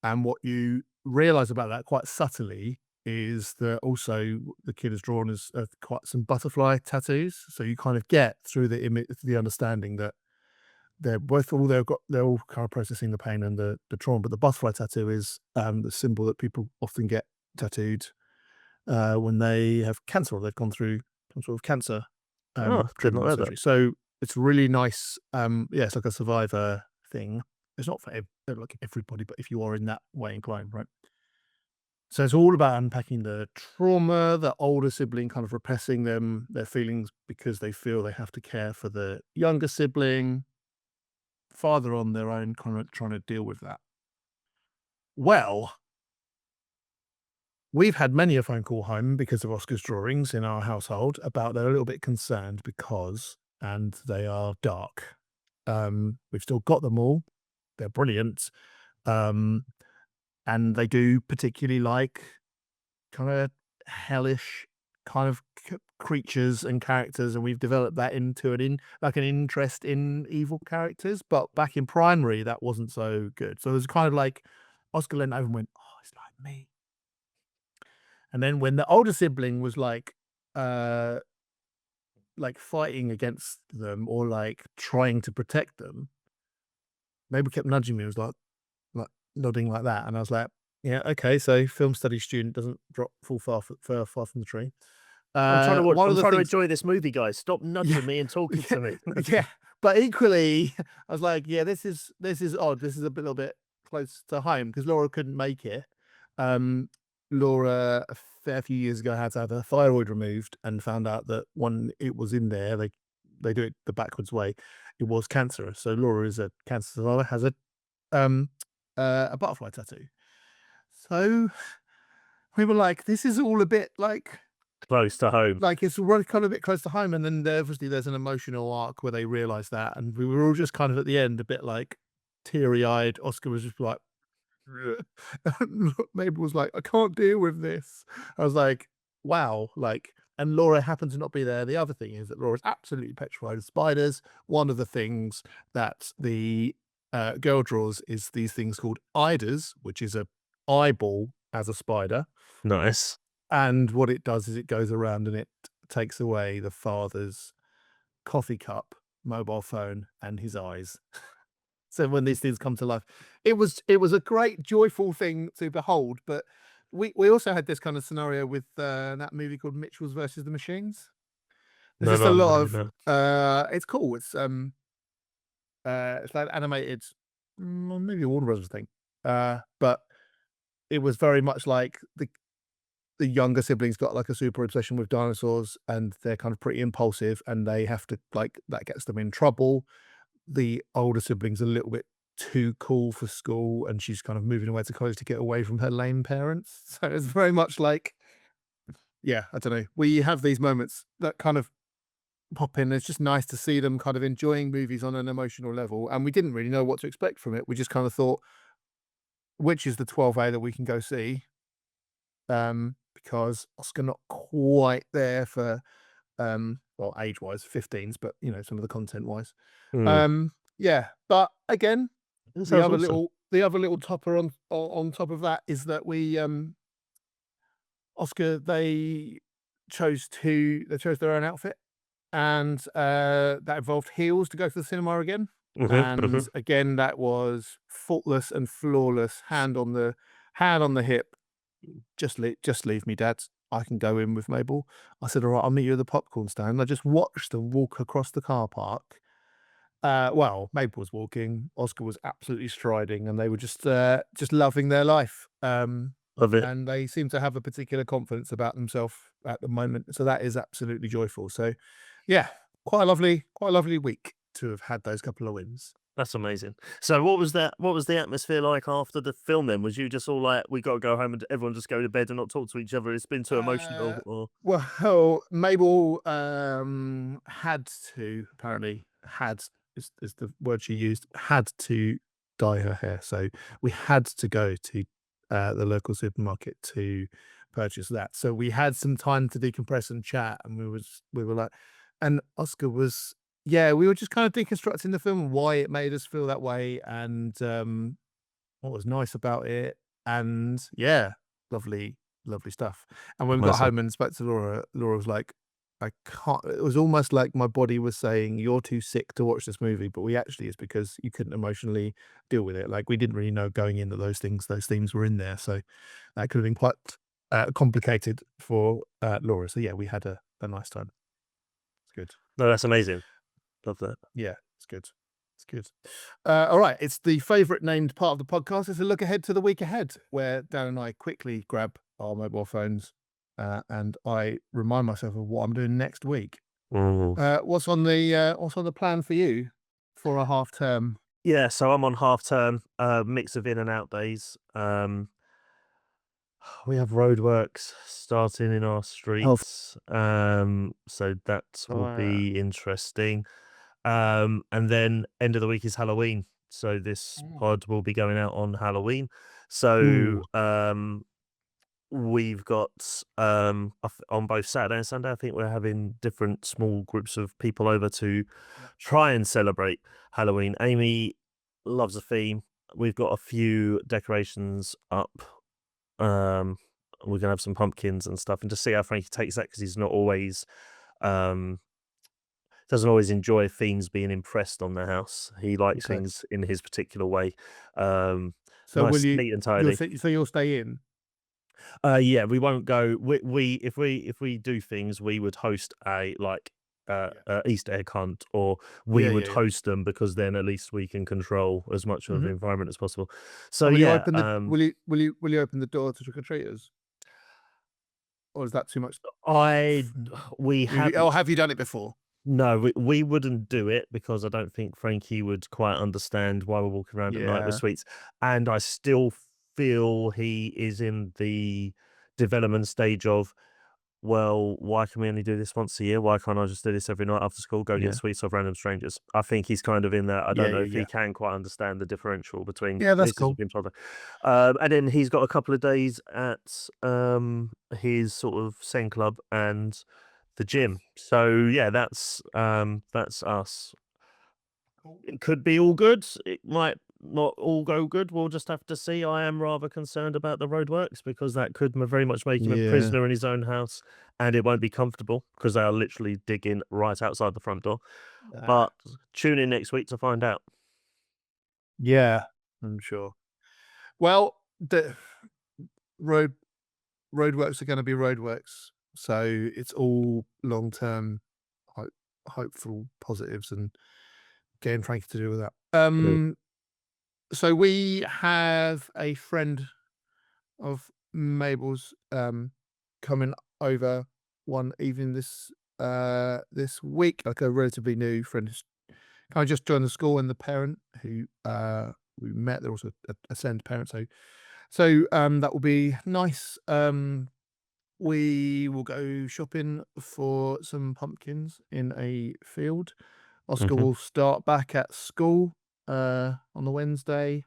what you realize about that quite subtly is that also the kid has drawn quite some butterfly tattoos. So you kind of get through the image, the understanding that they're all kind of processing the pain and the trauma. But the butterfly tattoo is the symbol that people often get tattooed when they have cancer or they've gone through some sort of cancer did not know surgery. that. So it's really nice. It's like a survivor thing. It's not for like everybody, but if you are in that way inclined, right? So it's all about unpacking the trauma, the older sibling kind of repressing their feelings because they feel they have to care for the younger sibling, father on their own, kind of trying to deal with that. Well, we've had many a phone call home because of Oscar's drawings in our household about they're a little bit concerned because, and they are dark. We've still got them all. They're brilliant. And they do particularly like kind of hellish kind of creatures and characters, and we've developed that into an interest in evil characters. But back in primary, that wasn't so good. So it was kind of like Oscar leaned over and went, "Oh, it's like me." And then when the older sibling was like fighting against them or like trying to protect them, Mabel kept nudging me. It was like nodding like that, and I was like, "Yeah, okay." So film studies student doesn't fall far from the tree. I'm trying to watch. One I'm of the trying to things- enjoy this movie, guys. Stop nudging me and talking to me. yeah, but equally, I was like, "Yeah, this is odd. This is a little bit close to home because Laura couldn't make it." Laura, a fair few years ago, had to have her thyroid removed and found out that when it was in there, they do it the backwards way. It was cancerous. So Laura is a cancer survivor, has a butterfly tattoo. So we were like, this is all a bit like Close to home. like it's kind of a bit close to home. And then obviously there's an emotional arc where they realize that, and we were all just kind of at the end a bit like, teary-eyed. Oscar was just like, Mabel was like, "I can't deal with this." I was like, "Wow!" Like, and Laura happened to not be there. The other thing is that Laura's absolutely petrified of spiders. One of the things that the girl draws is these things called eiders, which is a eyeball as a spider. Nice. And what it does is it goes around and it takes away the father's coffee cup, mobile phone, and his eyes. So when these things come to life, it was a great joyful thing to behold. But we also had this kind of scenario with that movie called Mitchell's versus the Machines. There's No, just a no, lot no, of no. it's cool. It's like animated, maybe a Warner Brothers thing. But it was very much like the younger siblings got like a super obsession with dinosaurs, and they're kind of pretty impulsive, and they have to like that gets them in trouble. The older sibling's a little bit too cool for school, and she's kind of moving away to college to get away from her lame parents. So it's very much like, yeah, I don't know. We have these moments that kind of pop in. It's just nice to see them kind of enjoying movies on an emotional level, and we didn't really know what to expect from it. We just kind of thought, which is the 12A that we can go see? Because Oscar not quite there for well, age-wise, 15s, but you know, some of the content-wise. Mm. Yeah, but again, That sounds awesome. the other little topper on top of that is that we Oscar they chose their own outfit, and that involved heels to go to the cinema again. Mhm, And mhm. again, that was faultless and flawless, hand on the hip. Just leave me, Dad. I can go in with Mabel. I said, all right, I'll meet you at the popcorn stand. I just watched them walk across the car park. Well, Mabel was walking, Oscar was absolutely striding, and they were just loving their life. Love it. And they seem to have a particular confidence about themselves at the moment. So that is absolutely joyful. So yeah, quite a lovely week to have had those couple of wins. That's amazing. So what was that? What was the atmosphere like after the film then? Was you just all like, "We gotta go home and everyone just go to bed and not talk to each other, it's been too Uh, emotional," or well, Mabel had to apparently had is the word she used had to dye her hair, so we had to go to the local supermarket to purchase that. So we had some time to decompress and chat, and we were like, and Oscar was yeah, we were just kind of deconstructing the film and why it made us feel that way, and what was nice about it, and yeah, lovely, lovely stuff. And when we got amazing. home and spoke to Laura, Laura was like, "I can't." It was almost like my body was saying, "You're too sick to watch this movie," but we actually is because you couldn't emotionally deal with it. Like we didn't really know going in that those themes were in there, so that could have been quite complicated for Laura. So yeah, we had a nice time. It's good. No, that's amazing. Love that. Yeah, it's good. It's good. All right, it's the favourite named part of the podcast. It's a look ahead to the week ahead, where Dan and I quickly grab our mobile phones and I remind myself of what I'm doing next week. Mm. What's on the plan for you for a half term? Yeah, so I'm on half term, mix of in and out days. We have roadworks starting in our Health. streets, so that will Uh, be interesting. And then end of the week is Halloween, so this pod will be going out on Halloween. So Ooh, we've got on both Saturday and Sunday. I think we're having different small groups of people over to yeah, try and celebrate Halloween. Amy loves a theme. We've got a few decorations up. We're gonna have some pumpkins and stuff, and to see how Frankie takes that because he's not always um doesn't always enjoy themes being impressed on the house. He likes okay. things in his particular way. Um, So will nice, you? neat and tidy. So you'll stay in? Yeah, we won't go. We if we do things, we would host a like Yeah, Easter egg hunt, or we yeah, would yeah, yeah. host them because then at least we can control as much of the Hmm. environment as possible. So And will you yeah, open the will you open the door to trick or treaters, or is that too much? I we have Oh, have you done it before? no, we wouldn't do it because I don't think Frankie would quite understand why we're walking around at night with Yeah. sweets. And I still feel he is in the development stage of well, why can we only do this once a year? Why can't I just do this every night after school, go Yeah. get sweets off random strangers? I think he's kind of in that. I don't know if he can quite understand the differential between Yeah, that's this is cool. being told. And then he's got a couple of days at his sort of Zen club and the gym. So yeah, that's us. Cool. It could be all good. It might not all go good. We'll just have to see. I am rather concerned about the roadworks because that could very much make him a Yeah. prisoner in his own house, and it won't be comfortable because they are literally digging right outside the front door. But tune in next week to find out. Yeah, I'm sure. Well, the roadworks are going to be roadworks, so it's all long-term, hopeful positives, and getting Frankie to do with that. So we have a friend of Mabel's coming over one evening this week, like a relatively new friend who's kind of just joined the school, and the parent who we met, they're also a send parent, so that will be nice. We will go shopping for some pumpkins in a field. Oscar will start back at school on the Wednesday.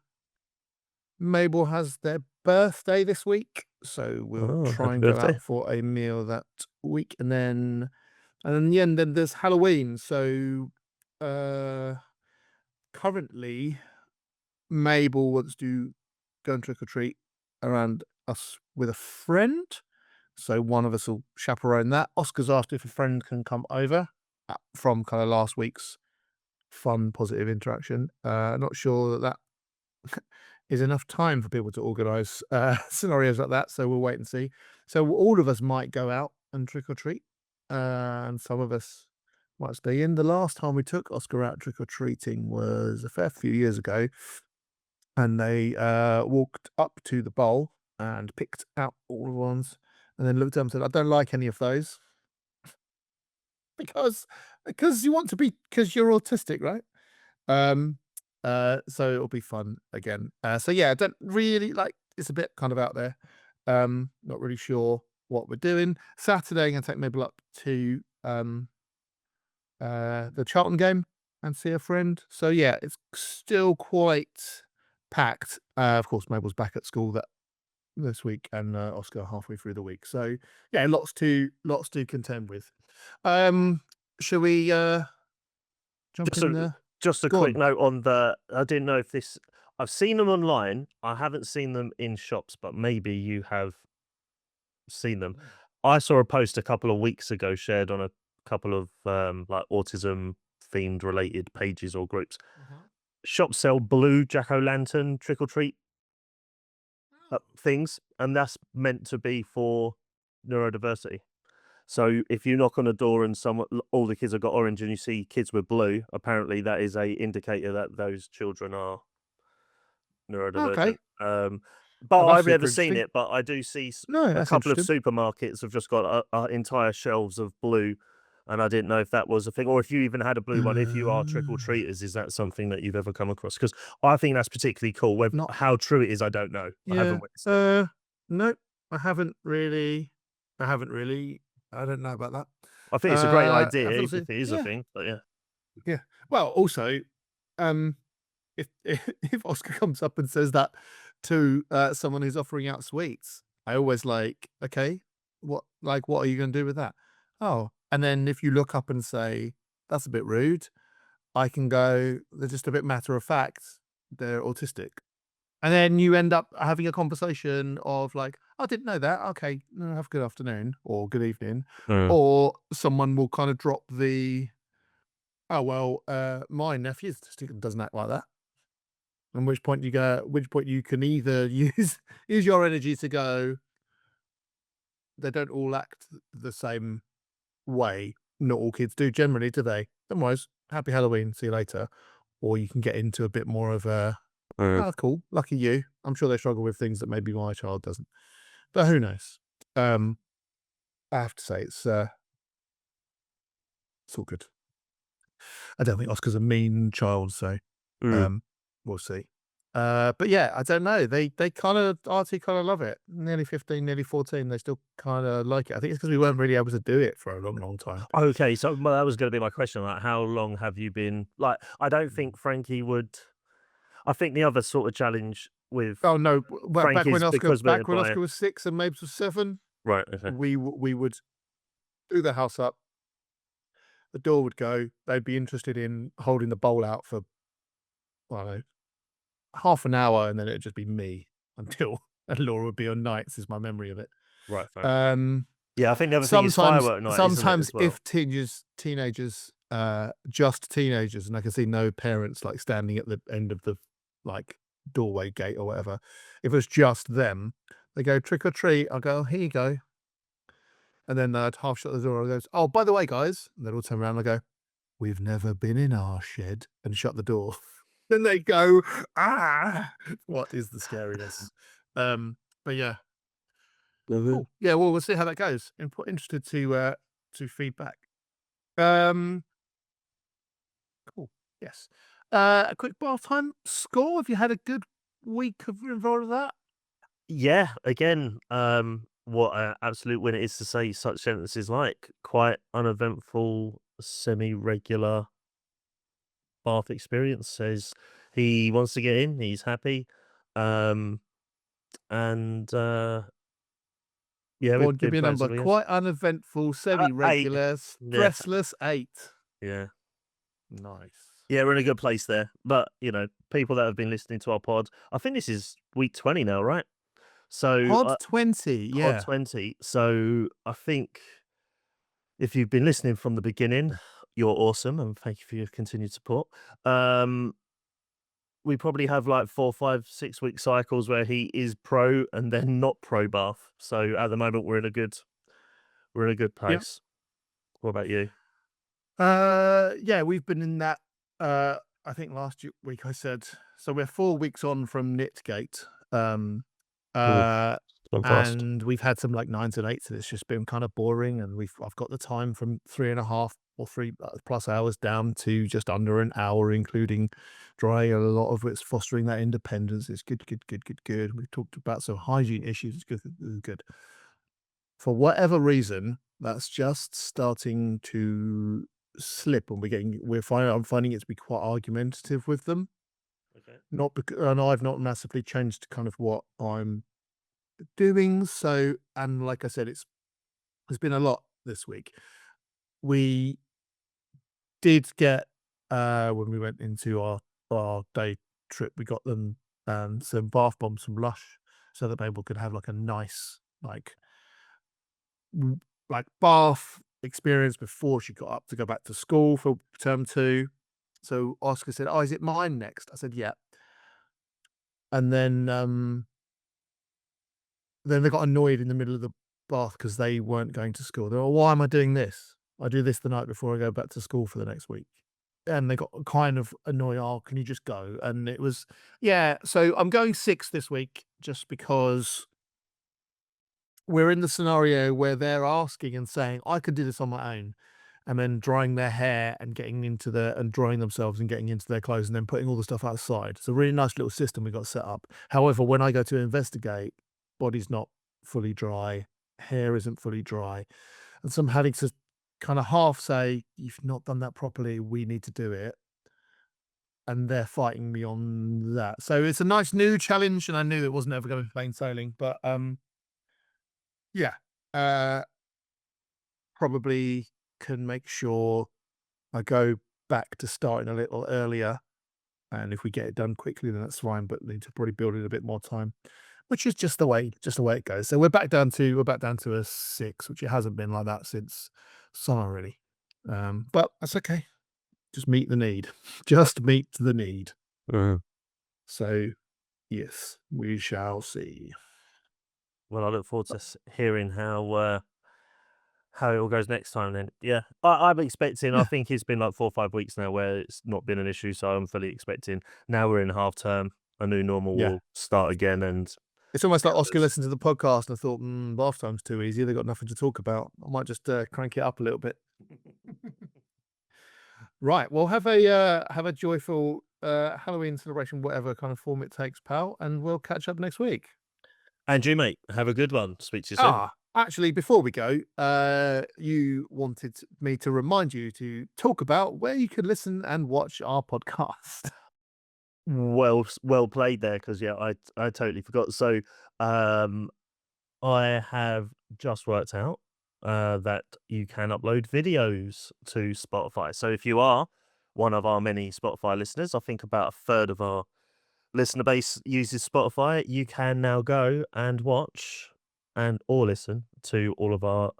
Mabel has their birthday this week, so we'll Oh, try happy and go birthday. out for a meal that week, and then there's Halloween. So currently Mabel wants to go and trick or treat around us with a friend. So one of us will chaperone that. Oscar's asked if a friend can come over from kind of last week's fun, positive interaction. Not sure that is enough time for people to organise scenarios like that. So we'll wait and see. So all of us might go out and trick or treat, and some of us might stay in. The last time we took Oscar out trick or treating was a fair few years ago, and they walked up to the bowl and picked out all the ones, and then looked at them and said, "I don't like any of those." because you want to be, because you're autistic, right? Um, so it'll be fun again. So yeah, I don't really like, it's a bit kind of out there. Not really sure what we're doing. Saturday, I'm gonna take Mabel up to the Charlton game and see a friend. So yeah, it's still quite packed. Of course, Mabel's back at school this week, and Oscar halfway through the week. So yeah, lots to contend with. Shall we jump Just in a there? just a Go quick on. note on the. I didn't know if this. I've seen them online. I haven't seen them in shops, but maybe you have seen them. I saw a post a couple of weeks ago shared on a couple of like autism themed related pages or groups. Shops sell blue jack-o'-lantern trick or treat things, and that's meant to be for neurodiversity. So if you knock on a door and all the kids have got orange and you see kids with blue, apparently that is a indicator that those children are neurodivergent. Okay. But Oh, that's I've never super seen interesting. it, but I do see No, a that's couple of interesting. supermarkets have just got entire shelves of blue, and I didn't know if that was a thing, or if you even had a blue one. If you are trick or treaters, is that something that you've ever come across? Because I think that's particularly cool. Not How true it is, I don't know. I Yeah. haven't witnessed it. No, I haven't really. I haven't really. I don't know about that. I think it's a great I idea, feel even if it is a yeah, thing. But yeah, yeah. Well, also, um, if if Oscar comes up and says that to someone who's offering out sweets, I always like, okay, what are you going to do with that? Oh, and then if you look up and say that's a bit rude, I can go, they're just a bit matter of fact, they're autistic. And then you end up having a conversation of like, "I didn't know that. Okay, have a good afternoon or good evening." Mm. Or someone will kind of drop the, "Oh, well, my nephew's autistic and doesn't act like that." At which point you can either use your energy to go, "They don't all act the same way. Not all kids do generally, do they? Otherwise, happy Halloween, see you later." Or you can get into a bit more of a, Mm. "Oh, cool, lucky you. I'm sure they struggle with things that maybe my child doesn't." But who knows? Um, I have to say it's all good. I don't think Oscar's a mean child, so Mm. um, we'll see. But yeah, I don't know. They kind of RT kind of love it. Nearly 15, nearly 14. They still kind of like it. I think it's because we weren't really able to do it for a long, long time. Okay, so well, that was going to be my question. Like, how long have you been? Like, I don't Mm. think Frankie would. I think the other sort of challenge with Oh no! Well, Frankie's because we're back when by Oscar was 6 and Mabes was 7, right. Okay, we would do the house up. The door would go. They'd be interested in holding the bowl out for, I don't know, half an hour, and then it'd just be me until and Laura would be on nights. Is my memory of it. right, fair. Um, Yeah, I think the other thing is firework night, isn't it, as well? if teenagers, just teenagers, and I can see no parents like standing at the end of the like doorway gate or whatever. If it's just them, they go trick or treat. I'll go, here you go, and then they'd half shut the door. I goes, oh, by the way, guys, and they'd all turn around and I go, we've never been in our shed, and shut the door. Then they go, ah, what is the scariness? But yeah, cool. Yeah, well, we'll see how that goes. Interested to feedback. Um, cool. Yes. A quick bath time score. Have you had a good week of involved with that? Yeah, again, what an absolute win it is to say such sentences like quite uneventful, semi-regular bath experience. Says he wants to get in, he's happy, um, and yeah, Go we've on, give been me a number. progressively yes. Quite uneventful, 8. semi-regular, Yeah, stressless 8. yeah. Nice. Yeah, we're in a good place there. But, people that have been listening to our pod, I think this is week 20 now, right? So, Pod 20, pod yeah. 20. So, I think if you've been listening from the beginning, you're awesome, and thank you for your continued support. We probably have like 4, 5, 6 week cycles where he is pro and then not pro bath. So at the moment we're in a good Yeah. place. What about you? Yeah, we've been in that. I think week I said so. We're 4 weeks on from Knitgate, Oof, uh, gone fast. and we've had some like 9s and 8s, and it's just been kind of boring. And I've got the time from 3.5 or 3 plus hours down to just under an hour, including drying. A lot of it's fostering that independence. It's good, good, good, good, good. We've talked about some hygiene issues. It's good, good, good. For whatever reason, that's just starting to slip, and I'm finding it to be quite argumentative with them. Okay. Not because, and I've not massively changed kind of what I'm doing. So, and like I said, there's been a lot this week. We did get when we went into our day trip, we got them some bath bombs from Lush, so that Mabel could have like a nice like bath experience before she got up to go back to school for term 2. So Oscar said, oh, is it mine next? I said, yeah. And then they got annoyed in the middle of the bath because they weren't going to school. They were, why am I doing this? I do this the night before I go back to school for the next week. And they got kind of annoyed. Oh, can you just go? And it was, yeah. So I'm going 6 this week just because we're in the scenario where they're asking and saying, I could do this on my own. And then drying their hair and drying themselves and getting into their clothes and then putting all the stuff outside. It's a really nice little system we got set up. However, when I go to investigate, body's not fully dry, hair isn't fully dry. And so I'm having to kind of half say, you've not done that properly, we need to do it. And they're fighting me on that. So it's a nice new challenge, and I knew it wasn't ever going to be plain sailing. But yeah. Probably can make sure I go back to starting a little earlier, and if we get it done quickly, then that's fine. But need to probably build in a bit more time, which is just the way it goes. So we're back down to a 6, which it hasn't been like that since summer, really. But that's okay. Just meet the need. Just meet the need. So yes, we shall see. Well, I look forward to hearing how it all goes next time then. Yeah. I'm expecting, I Yeah, think it's been like 4 or 5 weeks now where it's not been an issue, so I'm fully expecting now we're in half term, a new normal yeah. will start again and It's almost like Oscar others. listened to the podcast and thought, bath time's too easy. They've got nothing to talk about. I might just crank it up a little bit. Right. Well, have a joyful Halloween celebration, whatever kind of form it takes, pal. And we'll catch up next week. And you, mate, have a good one. Speak to you soon. Actually, before we go, you wanted me to remind you to talk about where you can listen and watch our podcast. Well played there, because yeah, I totally forgot. So I have just worked out that you can upload videos to Spotify. So if you are one of our many Spotify listeners, I think about a third of our listener base uses Spotify. You can now go and watch or listen to all of our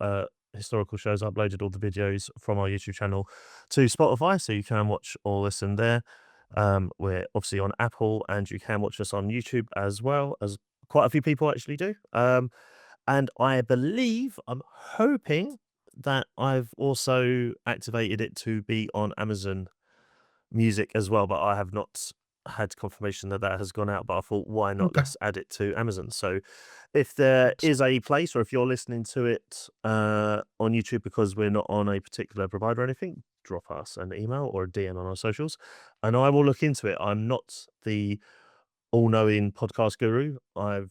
historical shows. I uploaded all the videos from our YouTube channel to Spotify, so you can watch or listen there. We're obviously on Apple, and you can watch us on YouTube as well, as quite a few people actually do. And I believe, I'm hoping that I've also activated it to be on Amazon Music as well, but I have not had confirmation that has gone out. But I thought, why not? Okay. Let's add it to Amazon. So if there is a place, or if you're listening to it on YouTube because we're not on a particular provider or anything, drop us an email or a DM on our socials, and I will look into it. I'm not the all-knowing podcast guru. I've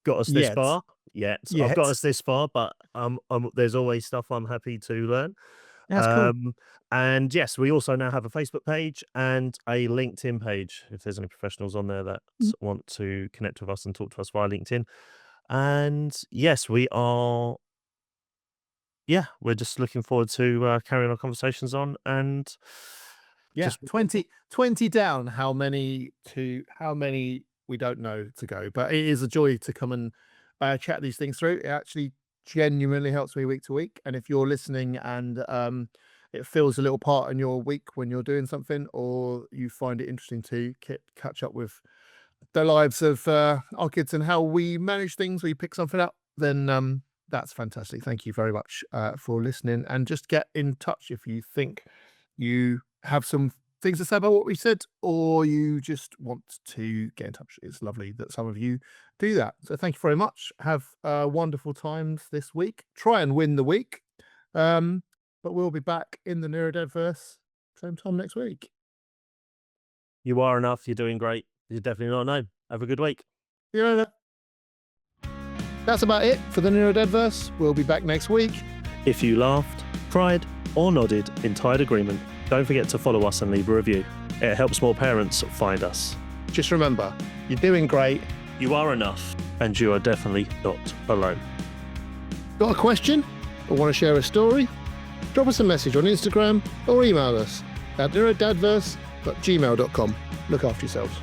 got us this far. I've got us this far, but there's always stuff I'm happy to learn. That's cool. And yes, we also now have a Facebook page and a LinkedIn page, if there's any professionals on there that want to connect with us and talk to us via LinkedIn. And yes, we're just looking forward to carrying our conversations on. And just 20 down. How many we don't know to go, but it is a joy to come and chat these things through. It actually genuinely helps me week to week. And if you're listening and it feels a little part in your week when you're doing something, or you find it interesting to catch up with the lives of our kids and how we manage things, we pick something up, then that's fantastic. Thank you very much for listening, and just get in touch if you think you have some things to say about what we said, or you just want to get in touch. It's lovely that some of you do that. So thank you very much. Have wonderful times this week. Try and win the week. But we'll be back in the NeuroDADverse same time next week. You are enough. You're doing great. You're definitely not alone. Have a good week. That's about it for the NeuroDADverse. We'll be back next week. If you laughed, cried, or nodded in tired agreement, don't forget to follow us and leave a review. It helps more parents find us. Just remember, you're doing great. You are enough, and you are definitely not alone. Got a question or want to share a story? Drop us a message on Instagram or email us at neurodadverse.gmail.com. Look after yourselves.